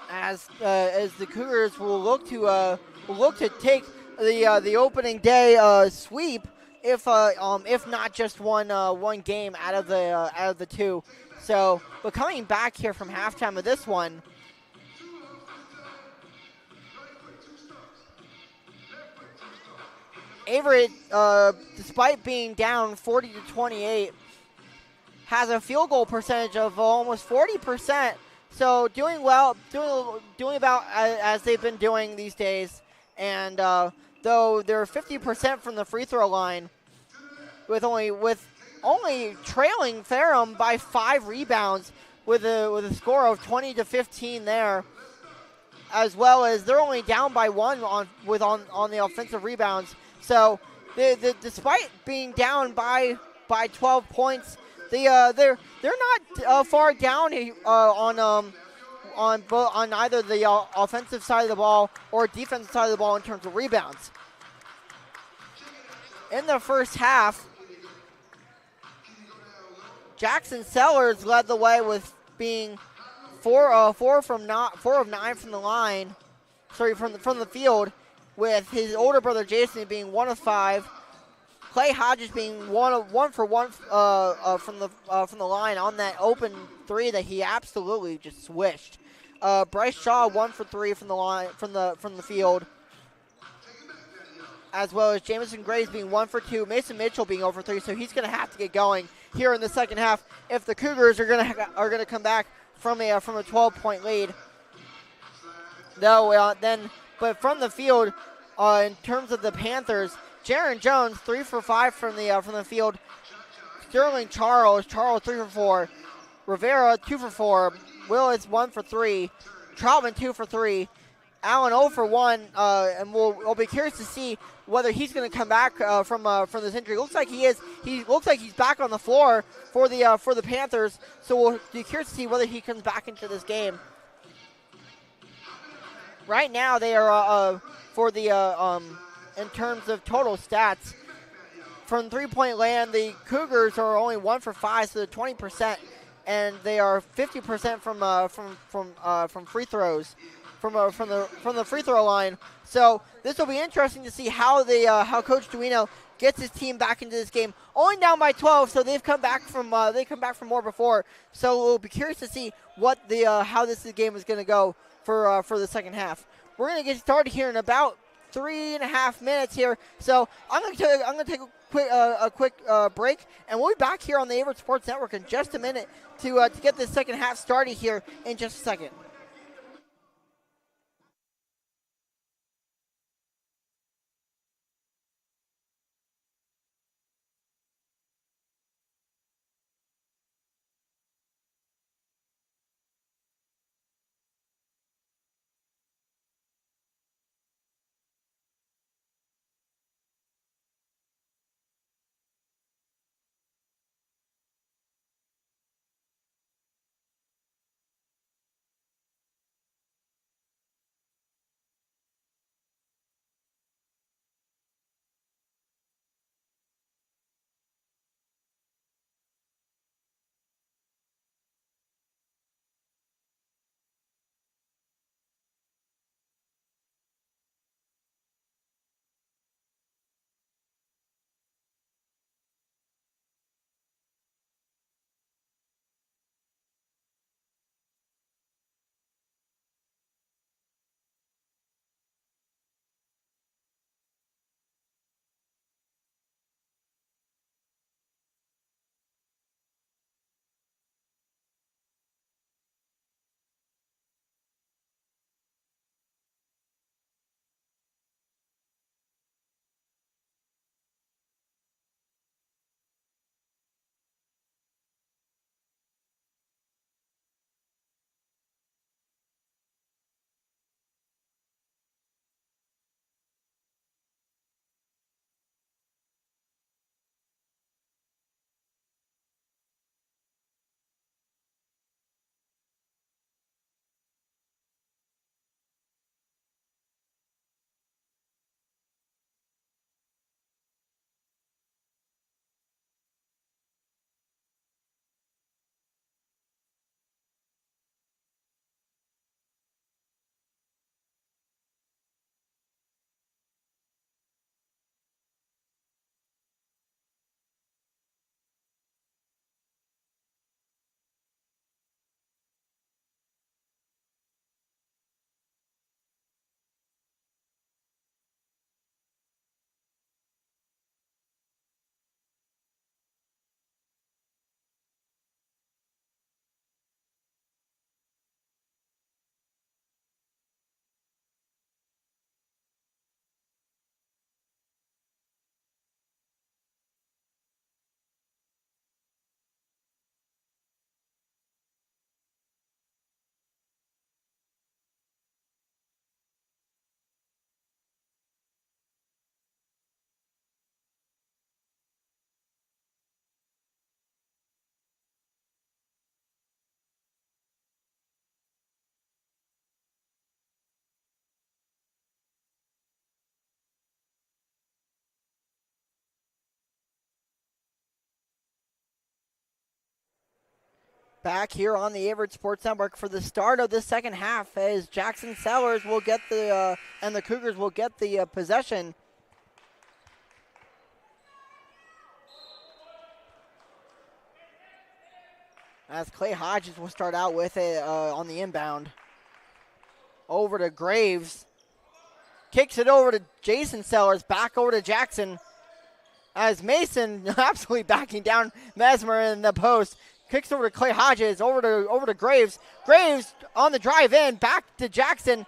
As the Cougars will look to take the opening day sweep, if not just one game out of the two. So, but coming back here from halftime of this one, Averett, despite being down 40-28, has a field goal percentage of almost 40%. So doing well, doing about as they've been doing these days. And though they're 50% from the free throw line, with only trailing Ferrum by 5 rebounds, with a score of 20-15 there, as well as they're only down by 1 on the offensive rebounds. So despite being down by 12 points, they're not far down on either the offensive side of the ball or defensive side of the ball in terms of rebounds. In the first half, Jackson Sellers led the way with being 4 of 9 from the line, from the field, with his older brother Jason being 1 of 5. Clay Hodges being 1 for 1 from the line on that open 3 that he absolutely just swished. Bryce Shaw 1 for 3 from the line from the field, as well as Jamison Graves being 1 for 2. Mason Mitchell being 0 for 3, so he's going to have to get going here in the second half if the Cougars are going to come back from a 12-point lead. But from the field, in terms of the Panthers, Jaron Jones 3 for 5 from the field. Sterling Charles 3 for 4. Rivera 2 for 4. Willis 1 for 3. Troutman 2 for 3. Allen 0 for 1, and we'll be curious to see whether he's going to come back from this injury. Looks like he is. He looks like he's back on the floor for the Panthers. So we'll be curious to see whether he comes back into this game. Right now they are in terms of total stats, from three-point land, the Cougars are only 1 for 5, so they're 20%, and they are 50% from free throws, from the free throw line. So this will be interesting to see how Coach Duino gets his team back into this game. Only down by 12, so they've come back from more before. So we'll be curious to see how this game is going to go for the second half. We're going to get started here in about 3.5 minutes here. So I'm going to take a quick break, and we'll be back here on the Averett Sports Network in just a minute to get this second half started here in just a second. Back here on the Averett Sports Network for the start of the second half, as Jackson Sellers will get and the Cougars will get the possession. As Clay Hodges will start out with it on the inbound. Over to Graves. Kicks it over to Jason Sellers, back over to Jackson. As Mason absolutely backing down Mesmer in the post. Kicks over to Clay Hodges, over to Graves. Graves on the drive in, back to Jackson.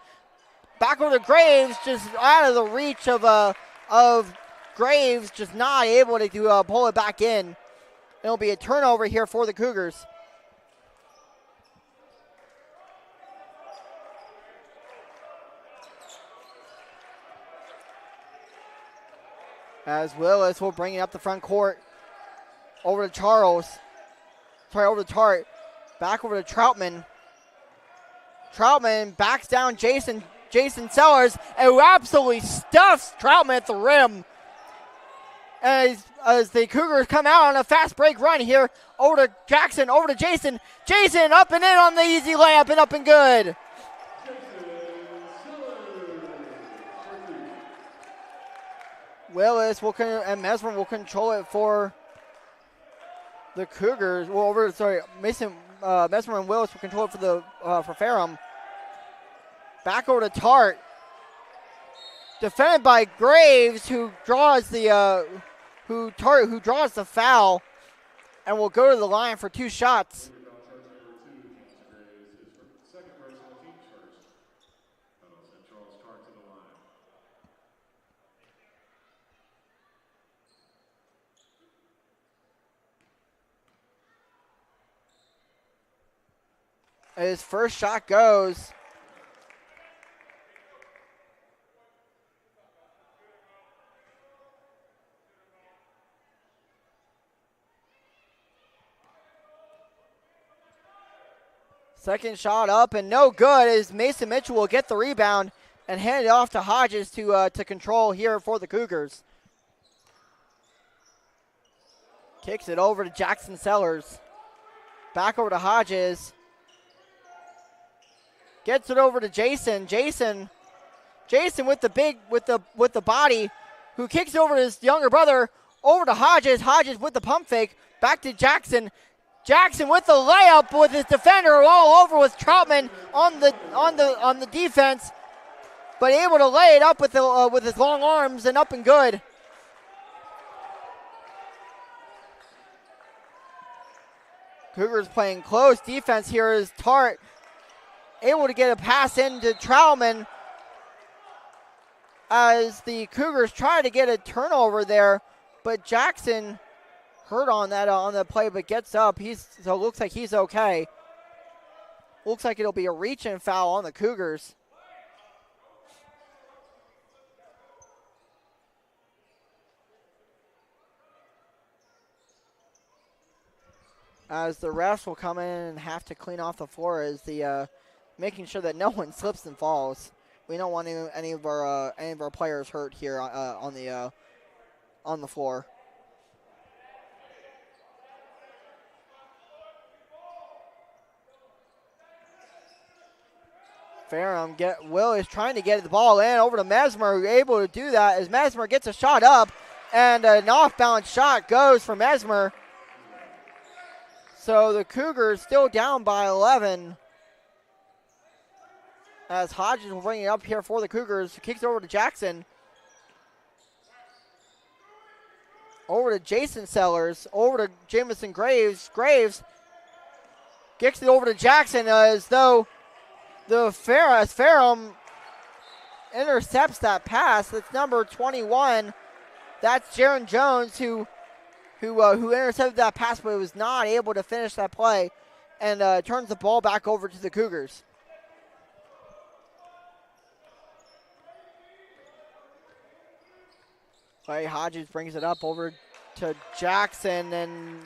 Back over to Graves, just out of the reach of Graves, just not able to pull it back in. It'll be a turnover here for the Cougars. As Willis will bring it up the front court. Over to Charles. Over to Tart. Back over to Troutman. Troutman backs down Jason Sellers, and absolutely stuffs Troutman at the rim. As the Cougars come out on a fast break run here. Over to Jackson, over to Jason. Jason up and in on the easy layup, and up and good. Willis and Mesmer will control it for the Cougars. Mesmer and Willis will control it for Ferrum. Back over to Tart. Defended by Graves, who draws the foul, and will go to the line for 2 shots. His first shot goes. Second shot up and no good, as Mason Mitchell will get the rebound and hand it off to Hodges to control here for the Cougars. Kicks it over to Jackson Sellers. Back over to Hodges. Gets it over to Jason. Jason with the body, who kicks it over to his younger brother. Over to Hodges. Hodges with the pump fake. Back to Jackson. Jackson with the layup, with his defender all over with Troutman on the defense, but able to lay it up with his long arms, and up and good. Cougars playing close defense here as Tart able to get a pass into Troutman as the Cougars try to get a turnover there, but Jackson hurt on the play, but gets up. So it looks like he's okay. Looks like it'll be a reach-in foul on the Cougars. As the refs will come in and have to clean off the floor, as making sure that no one slips and falls. We don't want any of our players hurt here on the floor. Ferrum Will is trying to get the ball in over to Mesmer, able to do that as Mesmer gets a shot up, and an off-balance shot goes for Mesmer. So the Cougars still down by 11. As Hodges will bring it up here for the Cougars. Kicks over to Jackson. Over to Jason Sellers. Over to Jamison Graves. Graves kicks it over to Jackson as though Ferrum intercepts that pass. That's number 21. That's Jaron Jones who intercepted that pass, but was not able to finish that play, and turns the ball back over to the Cougars. Clay Hodges brings it up over to Jackson, and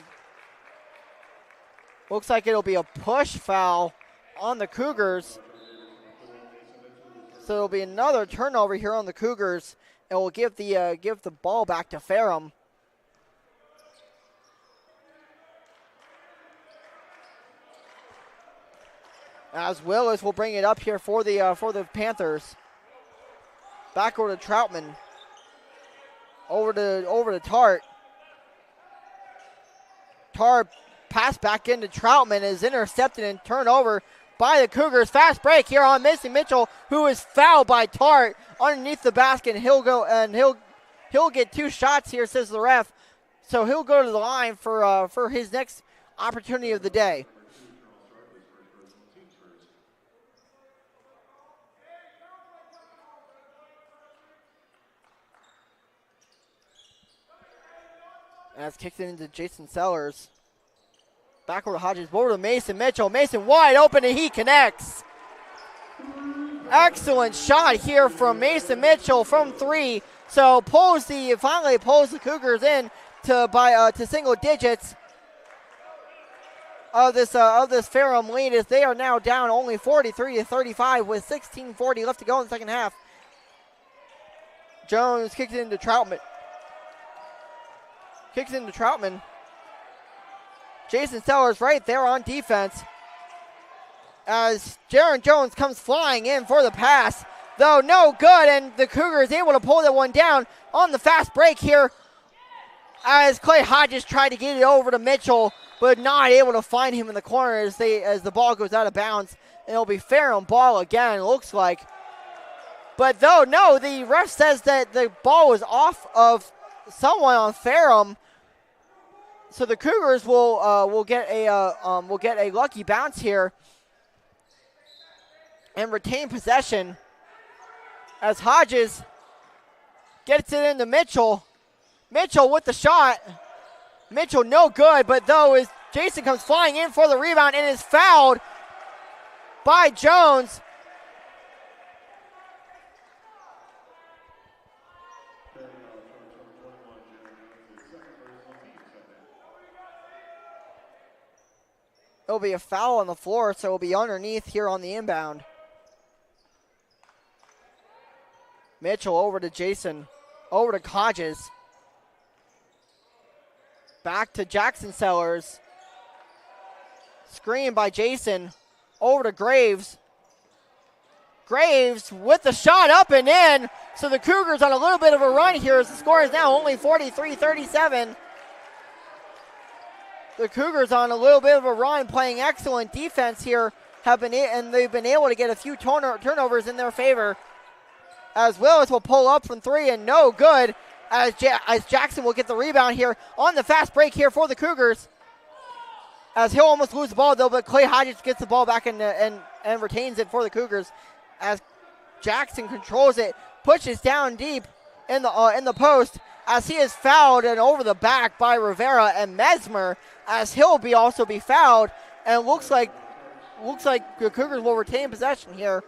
looks like it'll be a push foul on the Cougars. So it'll be another turnover here on the Cougars, and we'll give the ball back to Ferrum. As Willis will bring it up here for the Panthers. Back over to Troutman. Over to Tart. Tart pass back into Troutman is intercepted and turned over by the Cougars. Fast break here on Mason Mitchell, who is fouled by Tart underneath the basket. And he'll get 2 shots here, says the ref. So he'll go to the line for his next opportunity of the day. And that's kicked into Jason Sellers. Back over to Hodges, over to Mason Mitchell. Mason wide open and he connects. Excellent shot here from Mason Mitchell from 3. So finally pulls the Cougars in to single digits of this Ferrum lead, as they are now down only 43-35 with 16:40 left to go in the second half. Jones kicks it into Troutman. Jason Sellers right there on defense as Jaron Jones comes flying in for the pass, though no good, and the Cougars able to pull that one down on the fast break here as Clay Hodges tried to get it over to Mitchell, but not able to find him in the corner as the ball goes out of bounds, and it'll be Ferrum ball again, it looks like. But no, the ref says that the ball was off of someone on Ferrum. So the Cougars will get a lucky bounce here and retain possession as Hodges gets it into Mitchell. Mitchell with the shot. Mitchell no good, but as Jason comes flying in for the rebound and is fouled by Jones. It'll be a foul on the floor, so it'll be underneath here on the inbound. Mitchell over to Jason, over to Hodges. Back to Jackson Sellers. Screen by Jason, over to Graves. Graves with the shot up and in, so the Cougars on a little bit of a run here as the score is now only 43-37. The Cougars on a little bit of a run, playing excellent defense here, and they've been able to get a few turnovers in their favor. As Willis will pull up from 3 and no good, as Jackson will get the rebound here on the fast break here for the Cougars. As he'll almost lose the ball though, but Clay Hodges gets the ball back and retains it for the Cougars. As Jackson controls it, pushes down deep in the post, as he is fouled and over the back by Rivera and Mesmer, as he'll also be fouled, and looks like the Cougars will retain possession here.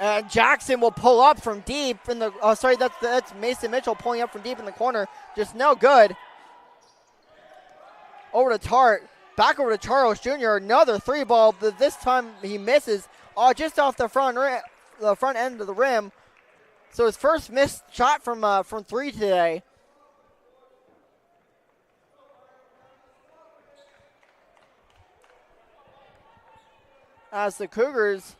And Jackson will pull up from deep in the. Oh, sorry, that's Mason Mitchell pulling up from deep in the corner. Just no good. Over to Tart. Back over to Charles Jr. Another 3-ball, but this time he misses just off the front end of the rim. So his first missed shot from 3 today. As the Cougars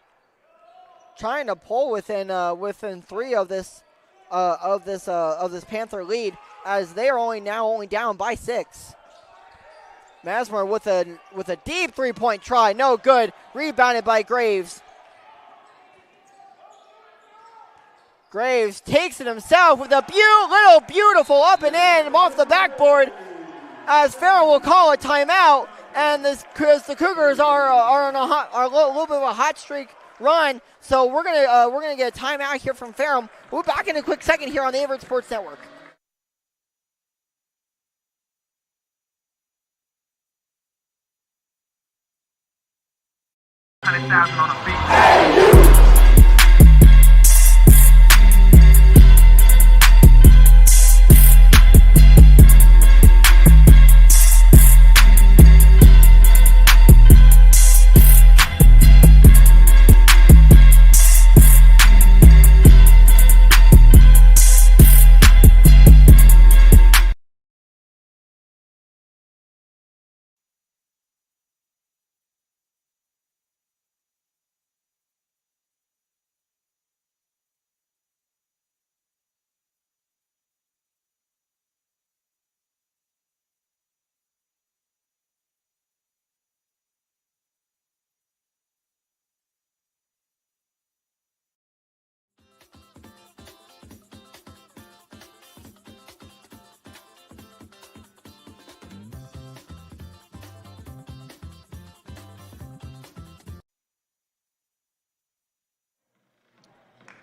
trying to pull within 3 of this Panther lead, as they are only down by 6. Mesmer with a deep 3-point try, no good. Rebounded by Graves. Graves takes it himself with a beautiful up and in off the backboard, as Ferrum will call a timeout, and because the Cougars are on a little bit of a hot streak run, so we're gonna get a timeout here from Ferrum. We'll be back in a quick second here on the Averett Sports Network. 100,000 on a beat.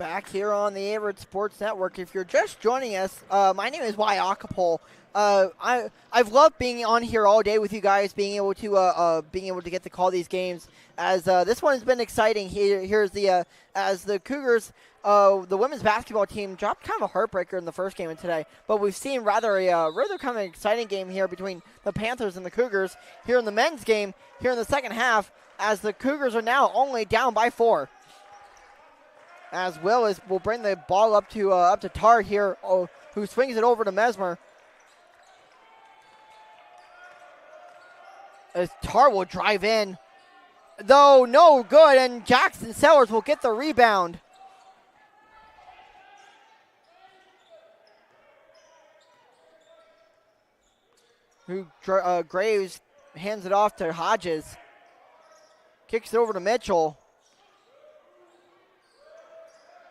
Back here on the Averett Sports Network. If you're just joining us, my name is Y Acapulco. I've loved being on here all day with you guys, being able to get to call these games. As this one has been exciting. Here's the as the Cougars, the women's basketball team dropped kind of a heartbreaker in the first game of today, but we've seen rather kind of exciting game here between the Panthers and the Cougars here in the men's game here in the second half, as the Cougars are now only down by 4. As Willis will bring the ball up to Tar here, who swings it over to Mesmer. As Tar will drive in, though no good, and Jackson Sellers will get the rebound. Graves hands it off to Hodges. Kicks it over to Mitchell.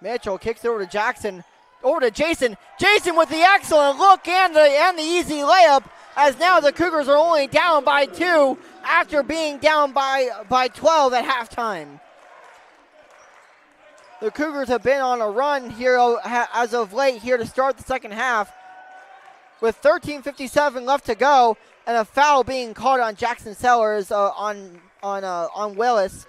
Mitchell kicks it over to Jackson. Over to Jason. Jason with the excellent look and the easy layup, as now the Cougars are only down by 2 after being down by 12 at halftime. The Cougars have been on a run here as of late here to start the second half, with 13:57 left to go and a foul being called on Jackson Sellers on Willis.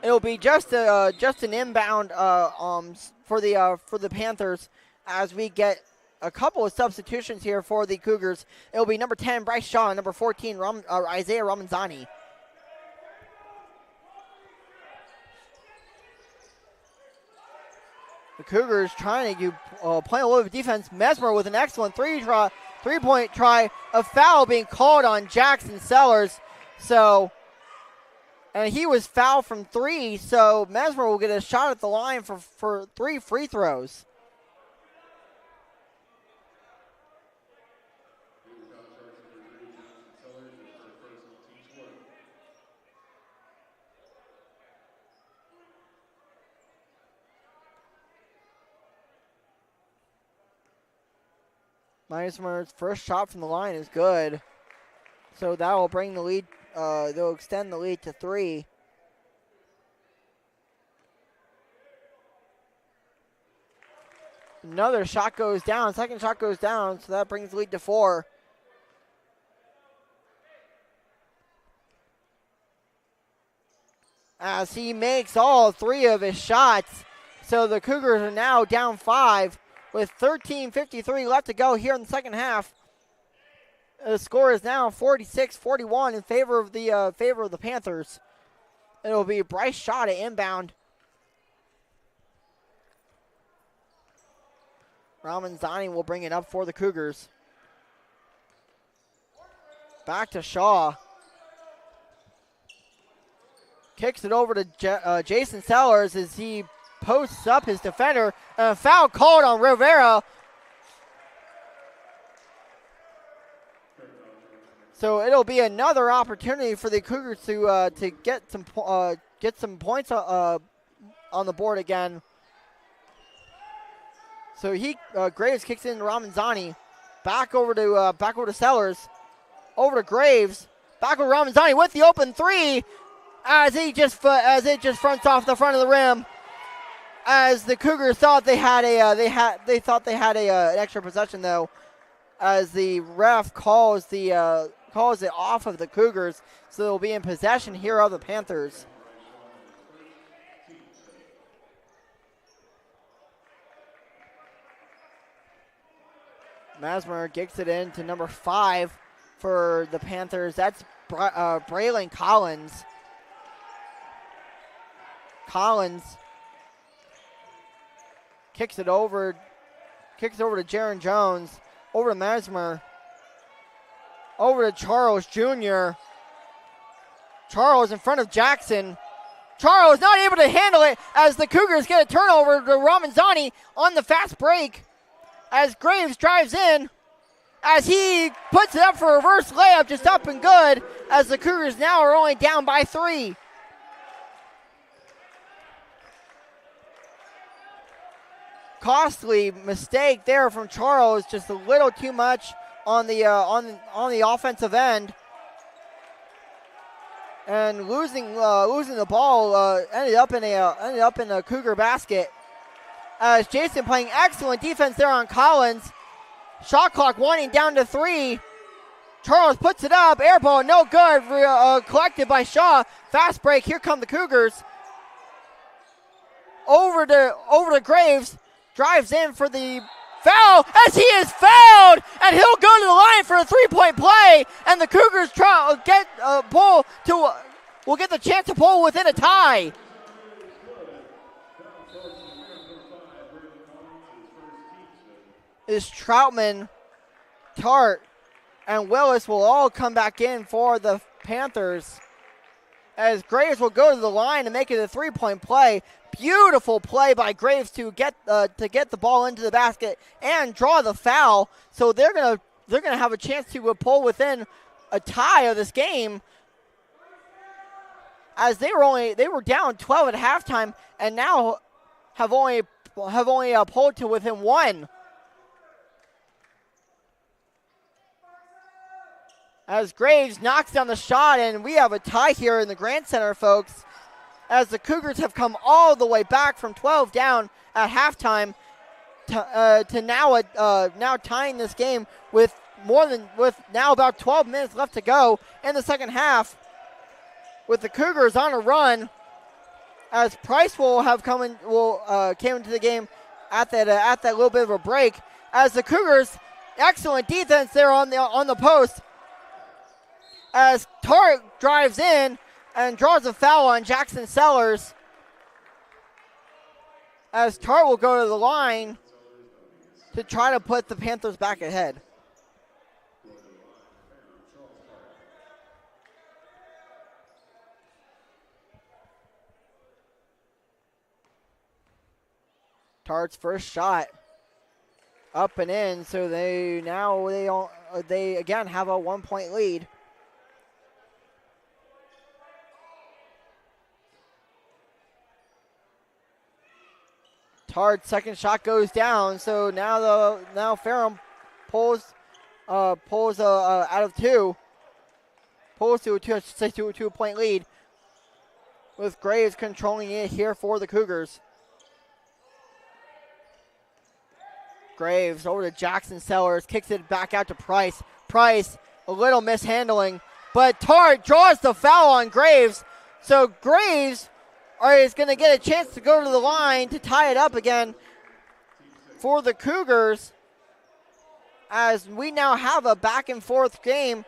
It'll be just an inbound for the Panthers, as we get a couple of substitutions here for the Cougars. It'll be number 10 Bryce Shaw, and number 14 Isaiah Ramanzani. The Cougars trying to play a little bit of defense. Mesmer with an excellent three-point try. A foul being called on Jackson Sellers. And he was fouled from 3, so Mesmer will get a shot at the line for 3 free throws. Mesmer's first shot from the line is good, so that will bring the lead. They'll extend the lead to 3. Another shot goes down. Second shot goes down, so that brings the lead to 4. As he makes all 3 of his shots, so the Cougars are now down 5 with 13:53 left to go here in the second half. The score is now 46-41 in favor of the Panthers. It'll be Bryce Shaw to inbound. Ramanzani will bring it up for the Cougars. Back to Shaw. Kicks it over to Jason Sellers as he posts up his defender. And a foul called on Rivera. So it'll be another opportunity for the Cougars to get some points on the board again. So Graves kicks in to Ramanzani, back over to Sellers, over to Graves, back over to Ramanzani with the open 3, as it just fronts off the front of the rim. As the Cougars thought they had an extra possession though, as the ref calls it off of the Cougars, so they'll be in possession here of the Panthers. Mesmer kicks it in to number 5 for the Panthers. That's Braylon Collins. Collins kicks it over to Jaron Jones, over to Mesmer. Over to Charles Jr. Charles in front of Jackson. Charles not able to handle it as the Cougars get a turnover to Ramanzani on the fast break. As Graves drives in, as he puts it up for a reverse layup, just up and good, as the Cougars now are only down by 3. Costly mistake there from Charles, just a little too much on the offensive end, and losing the ball ended up in a Cougar basket. As Jason playing excellent defense there on Collins. Shot clock winding down to 3. Charles puts it up. Air ball, no good. Collected by Shaw. Fast break. Here come the Cougars. Over to Graves. Drives in for the foul as he is fouled, and he'll go to the line for a 3-point play. And the Cougars will get the chance to pull within a tie. Is Troutman, Tart, and Willis will all come back in for the Panthers. As Graves will go to the line and make it a 3-point play. Beautiful play by Graves to get the ball into the basket and draw the foul. So they're gonna have a chance to pull within a tie of this game. As they were down 12 at halftime and now have only pulled to within 1. As Graves knocks down the shot, and we have a tie here in the Grant Center, folks. As the Cougars have come all the way back from 12 down at halftime to now tying this game with now about 12 minutes left to go in the second half. With the Cougars on a run, as Price came into the game at that little bit of a break. As the Cougars, excellent defense there on the post. As Tart drives in and draws a foul on Jackson Sellers. As Tart will go to the line to try to put the Panthers back ahead. Tart's first shot up and in, so they again have a 1-point lead. Tart's second shot goes down, so now Ferrum pulls out of 2, pulls to a 2-point lead, with Graves controlling it here for the Cougars. Graves over to Jackson Sellers, kicks it back out to Price. Price, a little mishandling, but Tart draws the foul on Graves. So Graves is going to get a chance to go to the line to tie it up again for the Cougars, as we now have a back and forth game.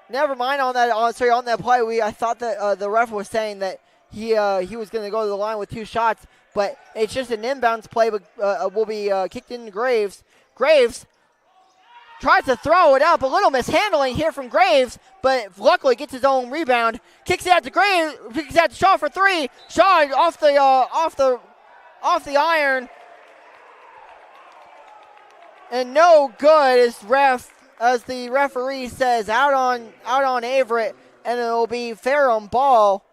Never mind on that play. I thought that the ref was saying that he was going to go to the line with 2 shots, but it's just an inbounds play, but will be kicked into Graves. Graves tries to throw it up, a little mishandling here from Graves, but luckily gets his own rebound. Kicks it out to Graves, kicks it out to Shaw for 3. Shaw off the iron, and no good as the referee says out on Averett, and it will be Ferrum ball.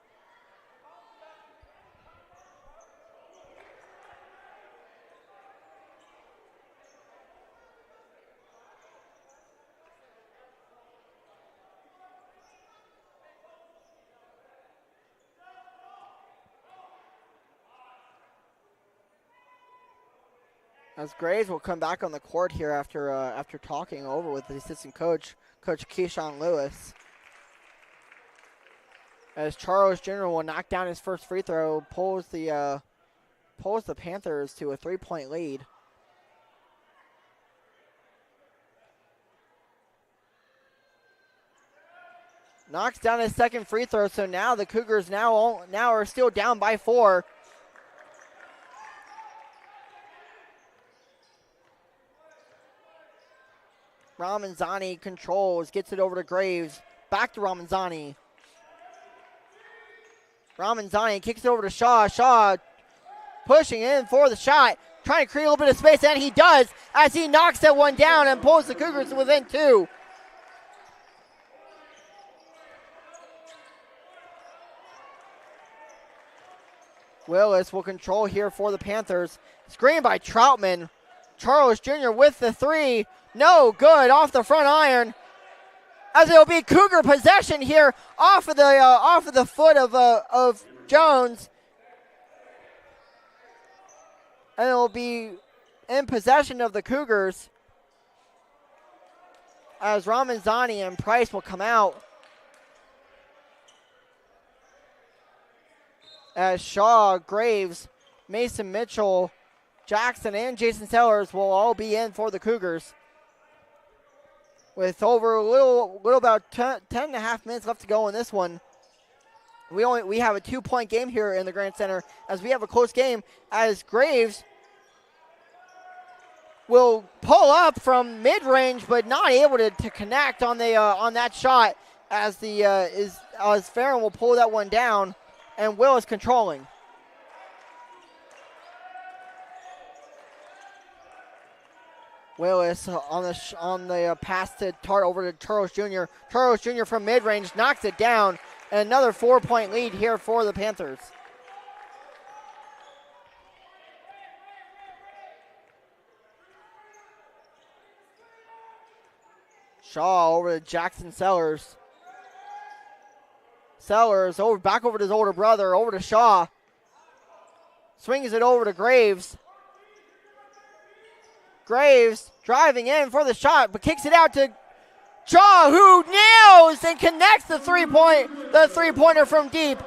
As Graves will come back on the court here after talking over with the assistant coach, Coach Keyshawn Lewis. As Charles Jr. will knock down his first free throw, pulls the Panthers to a 3-point lead. Knocks down his second free throw, so now the Cougars now are still down by 4. Ramanzani controls, gets it over to Graves. Back to Ramanzani. Ramanzani kicks it over to Shaw. Shaw pushing in for the shot, trying to create a little bit of space, and he does as he knocks that one down and pulls the Cougars within 2. Willis will control here for the Panthers. Screen by Troutman. Charles Jr. with the 3. No good, off the front iron. as it'll be Cougar possession here off of the foot of Jones, and it'll be in possession of the Cougars as Ramanzani and Price will come out. As Shaw, Graves, Mason Mitchell, Jackson, and Jason Sellers will all be in for the Cougars. With over a little about 10 and a half minutes left to go in this one. We have a 2-point game here in the Grant Center as we have a close game as Graves will pull up from mid-range but not able to connect on the on that shot as Ferrum will pull that one down and Will is controlling. Willis on the pass to Tart over to Turles Jr. Turles Jr. from mid-range knocks it down. And another 4-point lead here for the Panthers. Shaw over to Jackson Sellers. Sellers back over to his older brother, over to Shaw. Swings it over to Graves. Graves driving in for the shot, but kicks it out to Shaw, who nails and connects the three-pointer from deep.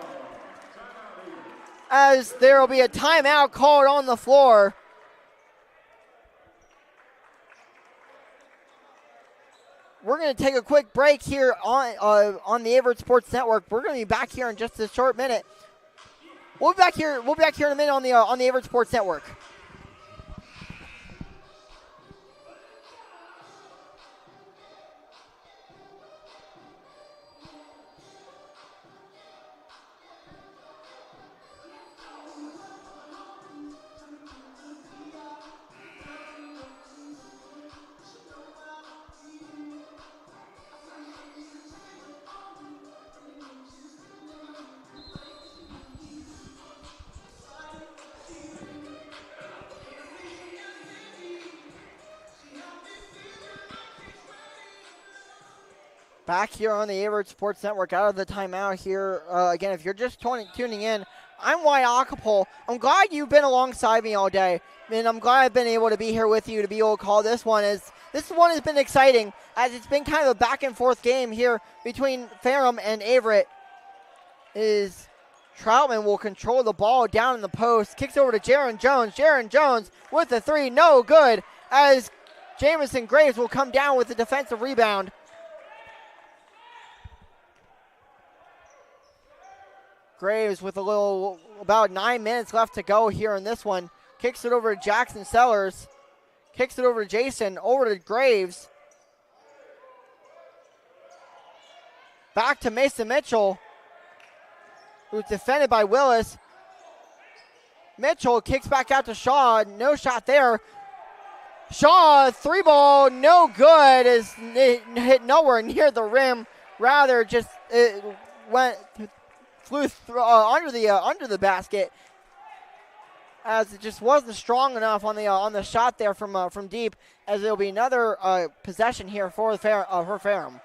As there will be a timeout called on the floor. We're going to take a quick break here on the Averett Sports Network. We're going to be back here in just a short minute. We'll be back here in a minute on the Averett Sports Network. Back here on the Averett Sports Network, out of the timeout here. Again, if you're just tuning in, I'm Wyatt Acapulco. I'm glad you've been alongside me all day, and I'm glad I've been able to be here with you to be able to call this one. This one has been exciting, as it's been kind of a back-and-forth game here between Ferrum and Averett. Troutman will control the ball down in the post, kicks over to Jaron Jones. Jaron Jones with the three, no good, as Jamison Graves will come down with the defensive rebound. Graves with about 9 minutes left to go here in this one. Kicks it over to Jackson Sellers. Kicks it over to Jason, over to Graves. Back to Mason Mitchell, who's defended by Willis. Mitchell kicks back out to Shaw. No shot there. Shaw, three ball, no good. It hit nowhere near the rim. Rather, just it flew under the basket, as it just wasn't strong enough on the shot there from deep. As there'll be another possession here for Ferrum.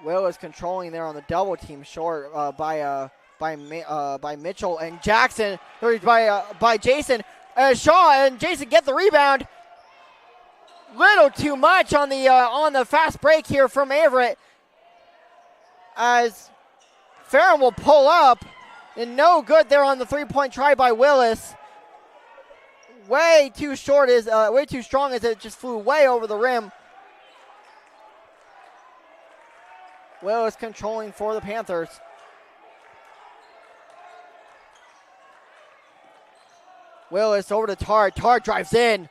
Will is controlling there on the double team, short by Mitchell and Jackson, or by Jason. Shaw and Jason get the rebound. Little too much on the fast break here from Averett, as Ferrum will pull up, and no good there on the three-point try by Willis. Way too strong as it just flew way over the rim. Willis controlling for the Panthers. Willis over to Tart. Tart drives in.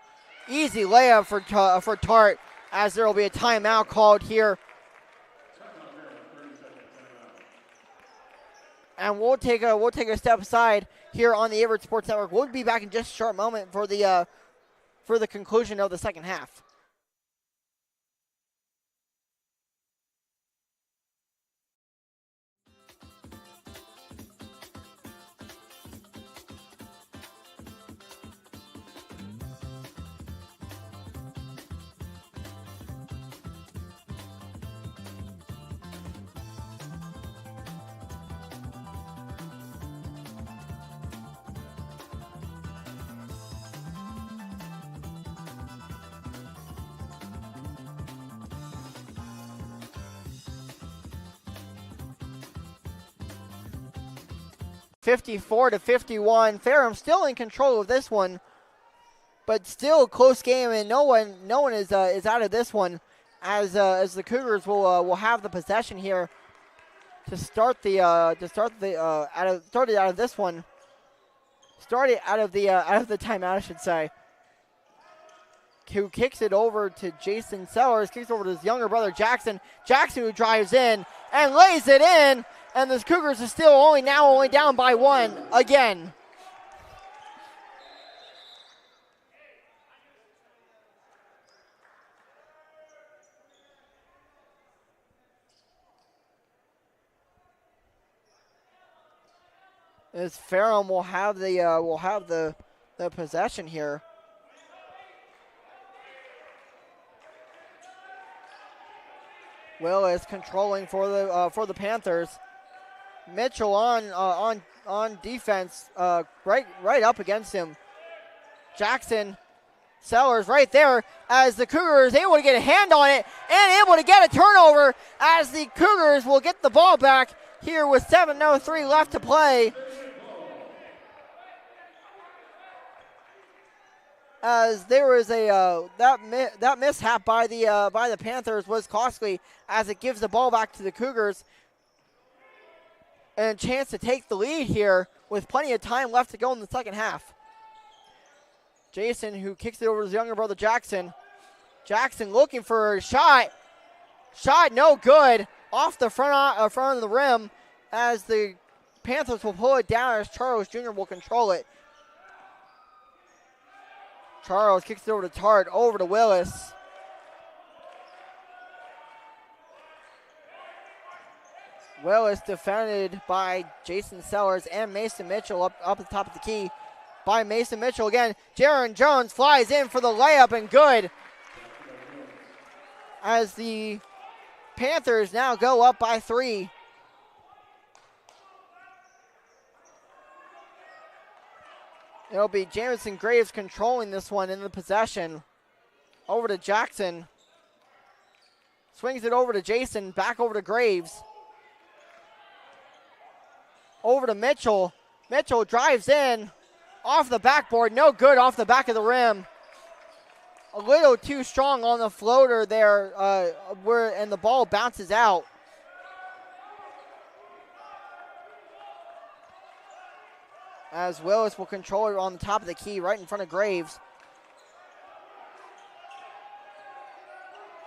Easy layup for Tart, as there will be a timeout called here. And we'll take a step aside here on the Averett Sports Network. We'll be back in just a short moment for the conclusion of the second half. 54-51. Ferrum still in control of this one, but still a close game, and no one is out of this one, as the Cougars will have the possession here to start it out of this one. Start it out of the timeout, I should say. Who kicks it over to Jason Sellers, kicks it over to his younger brother Jackson. Jackson, who drives in and lays it in, and the Cougars are still only down by one again. As Ferrum will have the possession here. Willis controlling for the Panthers. Mitchell on defense, right up against him. Jackson, Sellers right there, as the Cougars able to get a hand on it and able to get a turnover, as the Cougars will get the ball back here with 7:03 left to play. As there was that mishap by the Panthers was costly, as it gives the ball back to the Cougars and a chance to take the lead here with plenty of time left to go in the second half. Jason, who kicks it over to his younger brother Jackson. Jackson looking for a shot. Shot no good, off the front of the rim, as the Panthers will pull it down, as Charles Jr. will control it. Charles kicks it over to Tart, over to Willis. Willis defended by Jason Sellers and Mason Mitchell up at the top of the key by Mason Mitchell again. Jaron Jones flies in for the layup and good, as the Panthers now go up by 3. It'll be Jamison Graves controlling this one in the possession. Over to Jackson. Swings it over to Jason, back over to Graves. Over to Mitchell. Mitchell drives in, off the backboard, no good, off the back of the rim. A little too strong on the floater there, and the ball bounces out. As Willis will control it on the top of the key, right in front of Graves.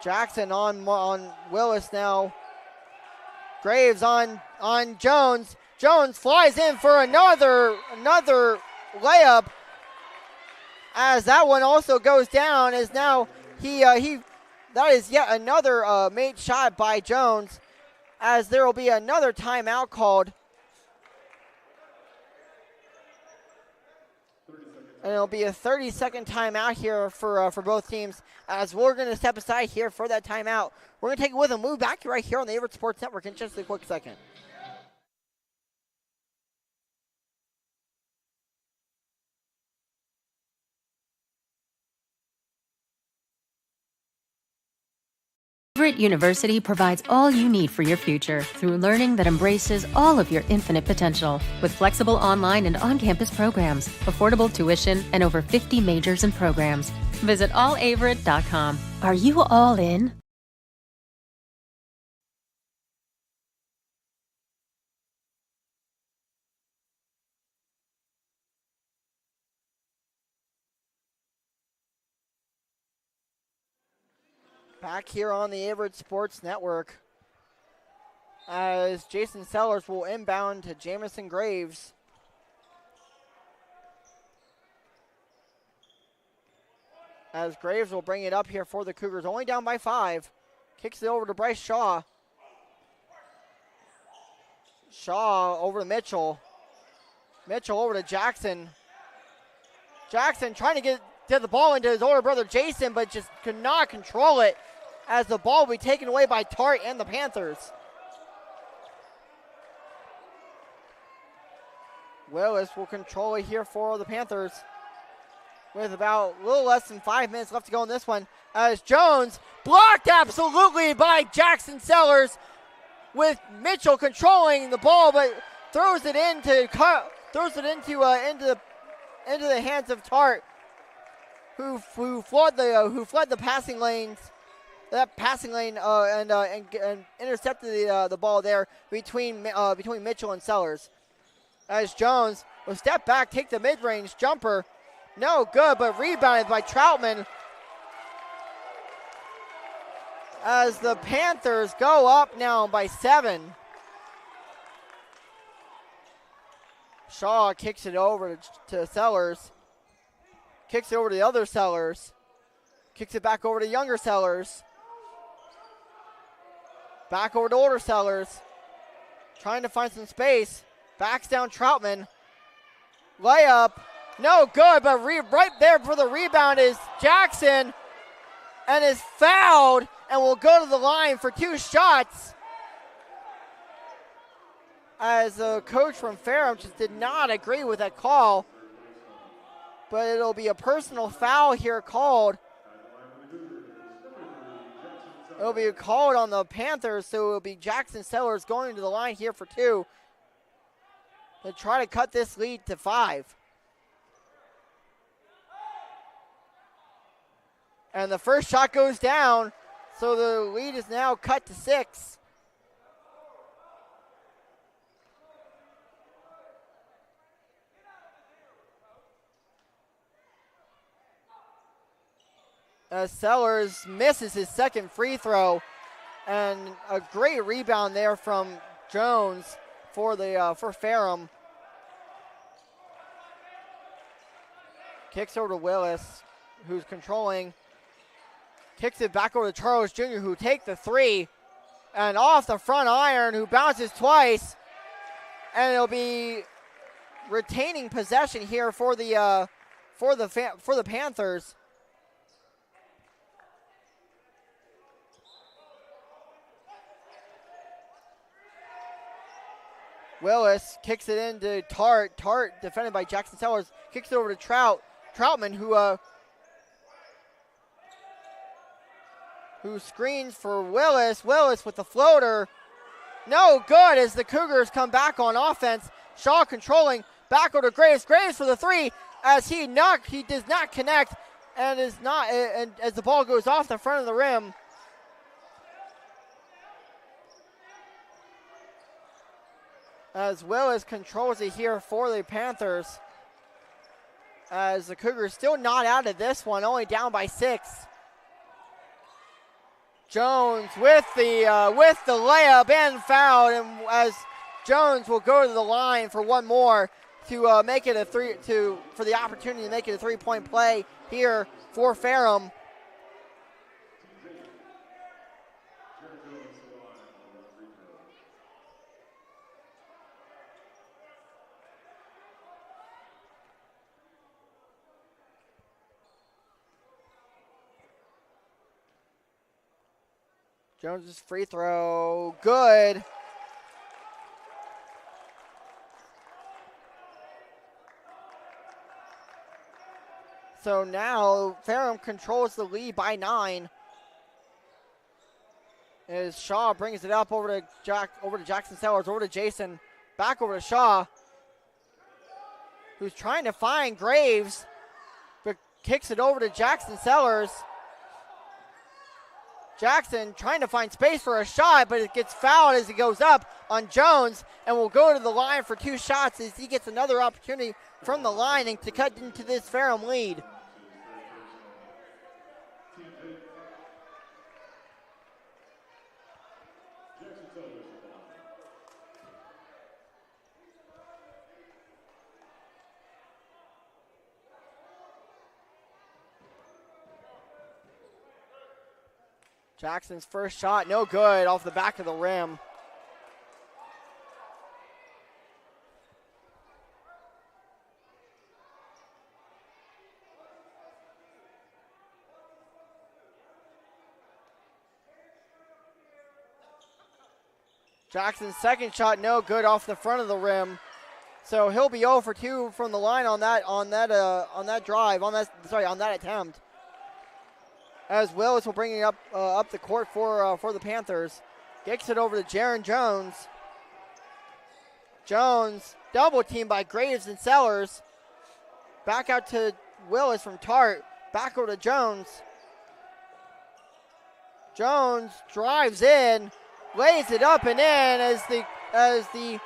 Jackson on Willis now. Graves on Jones. Jones flies in for another layup, as that one also goes down, as now that is yet another made shot by Jones, as there will be another timeout called. And it'll be a 30-second timeout here for both teams, as we're going to step aside here for that timeout. We're going to take it with a move back right here on the Averett Sports Network in just a quick second. Averett University provides all you need for your future through learning that embraces all of your infinite potential. With flexible online and on-campus programs, affordable tuition, and over 50 majors and programs. Visit allaverett.com. Are you all in? Back here on the Averett Sports Network, as Jason Sellers will inbound to Jamison Graves. As Graves will bring it up here for the Cougars, only down by 5. Kicks it over to Bryce Shaw. Shaw over to Mitchell. Mitchell over to Jackson. Jackson trying to get the ball into his older brother Jason, but just could not control it, as the ball will be taken away by Tart and the Panthers. Willis will control it here for the Panthers, with about a little less than 5 minutes left to go in this one, as Jones blocked absolutely by Jackson Sellers, with Mitchell controlling the ball, but throws it into the hands of Tart, who fled the passing lanes. That passing lane and intercepted the ball there between Mitchell and Sellers. As Jones will step back, take the mid-range jumper. No good, but rebounded by Troutman. As the Panthers go up now by 7. Shaw kicks it over to Sellers. Kicks it over to the other Sellers. Kicks it back over to younger Sellers. Back over to older Sellers. Trying to find some space. Backs down Troutman. Layup. No good, but right there for the rebound is Jackson. And is fouled and will go to the line for 2 shots. As the coach from Ferrum just did not agree with that call. But it'll be a personal foul here called. It'll be called on the Panthers, so it'll be Jackson Sellers going to the line here for 2. To try to cut this lead to 5. And the first shot goes down, so the lead is now cut to 6. As Sellers misses his second free throw, and a great rebound there from Jones for Ferrum. Kicks over to Willis, who's controlling. Kicks it back over to Charles Jr., who take the 3, and off the front iron, who bounces twice, and it'll be retaining possession here for the Panthers. Willis kicks it into Tart. Tart, defended by Jackson Sellers, kicks it over to Troutman, who screens for Willis. Willis with the floater. No good as the Cougars come back on offense. Shaw controlling. Back over to Graves. Graves for the 3 as he does not connect and as the ball goes off the front of the rim. As Willis controls it here for the Panthers. As the Cougars still not out of this one, only down by 6. Jones with the layup and foul, and as Jones will go to the line for one more to make it for the opportunity to make it a 3-point play here for Ferrum. Jones's free throw, good. So now Ferrum controls the lead by 9. As Shaw brings it up over to Jackson Sellers, over to Jason, back over to Shaw, who's trying to find Graves, but kicks it over to Jackson Sellers. Jackson trying to find space for a shot, but it gets fouled as it goes up on Jones and will go to the line for 2 shots as he gets another opportunity from the line and to cut into this Ferrum lead. Jackson's first shot, no good, off the back of the rim. Jackson's second shot, no good, off the front of the rim. So he'll be 0 for 2 from the line on that attempt. As Willis will bring it up the court for the Panthers. Kicks it over to Jaron Jones. Jones, double team by Graves and Sellers. Back out to Willis from Tart. Back over to Jones. Jones drives in, lays it up and in as the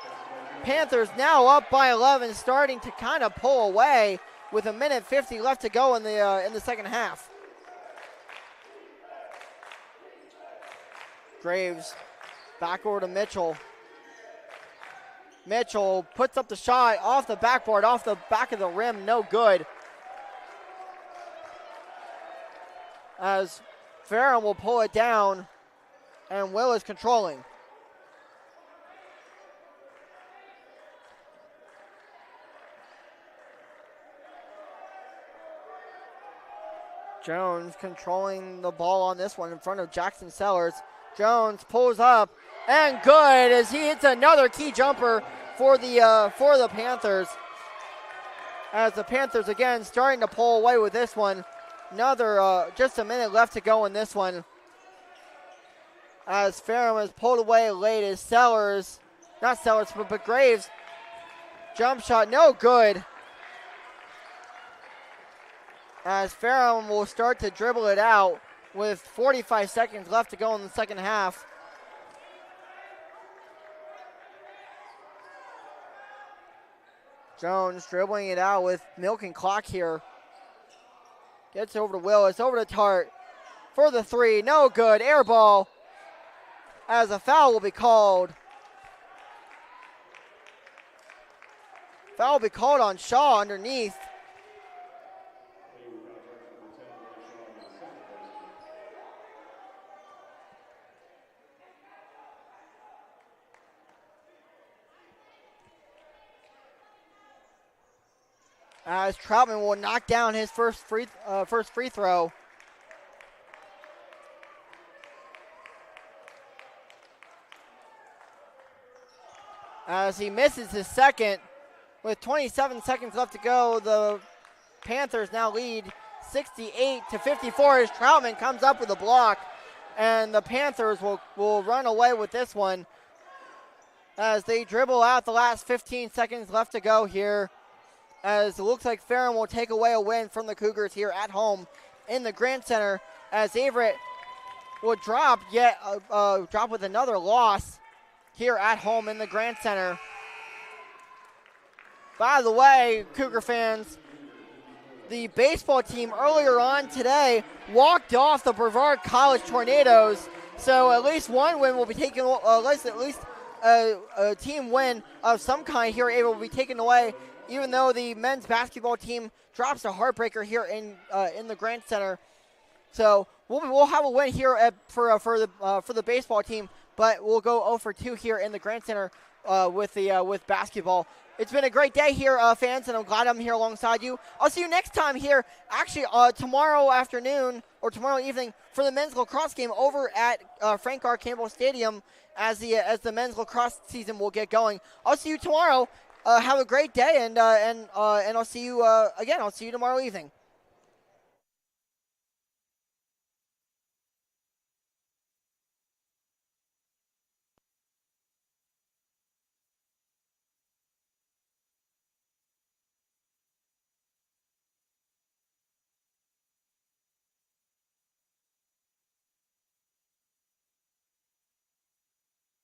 Panthers now up by 11, starting to kind of pull away with 1:50 left to go in the second half. Graves back over to Mitchell. Mitchell puts up the shot off the backboard, off the back of the rim, no good. As Ferrum will pull it down, and Will is controlling. Jones controlling the ball on this one in front of Jackson Sellers. Jones pulls up, and good as he hits another key jumper for the Panthers. As the Panthers again starting to pull away with this one. Another just a minute left to go in this one. As Ferrum is pulled away late as but Graves jump shot no good. As Ferrum will start to dribble it out with 45 seconds left to go in the second half. Jones dribbling it out with milking clock here. Gets over to Willis, over to Tart for the three. No good. Air ball as a foul will be called. Foul will be called on Shaw underneath. As Troutman will knock down his first free throw. As he misses his second, with 27 seconds left to go, the Panthers now lead 68-54 as Troutman comes up with a block, and the Panthers will run away with this one as they dribble out the last 15 seconds left to go here. As it looks like Ferrum will take away a win from the Cougars here at home in the Grant Center, as Averett will drop with another loss here at home in the Grant Center. By the way, Cougar fans, the baseball team earlier on today walked off the Brevard College Tornadoes, so at least one win will be taken, at least a team win of some kind here will be taken away, even though the men's basketball team drops a heartbreaker here in the Grant Center. So we'll have a win here for the baseball team, but we'll go 0 for 2 here in the Grant Center with basketball. It's been a great day here, fans, and I'm glad I'm here alongside you. I'll see you next time here, actually tomorrow afternoon or tomorrow evening for the men's lacrosse game over at Frank R. Campbell Stadium as the men's lacrosse season will get going. I'll see you tomorrow. Have a great day, and I'll see you again. I'll see you tomorrow evening.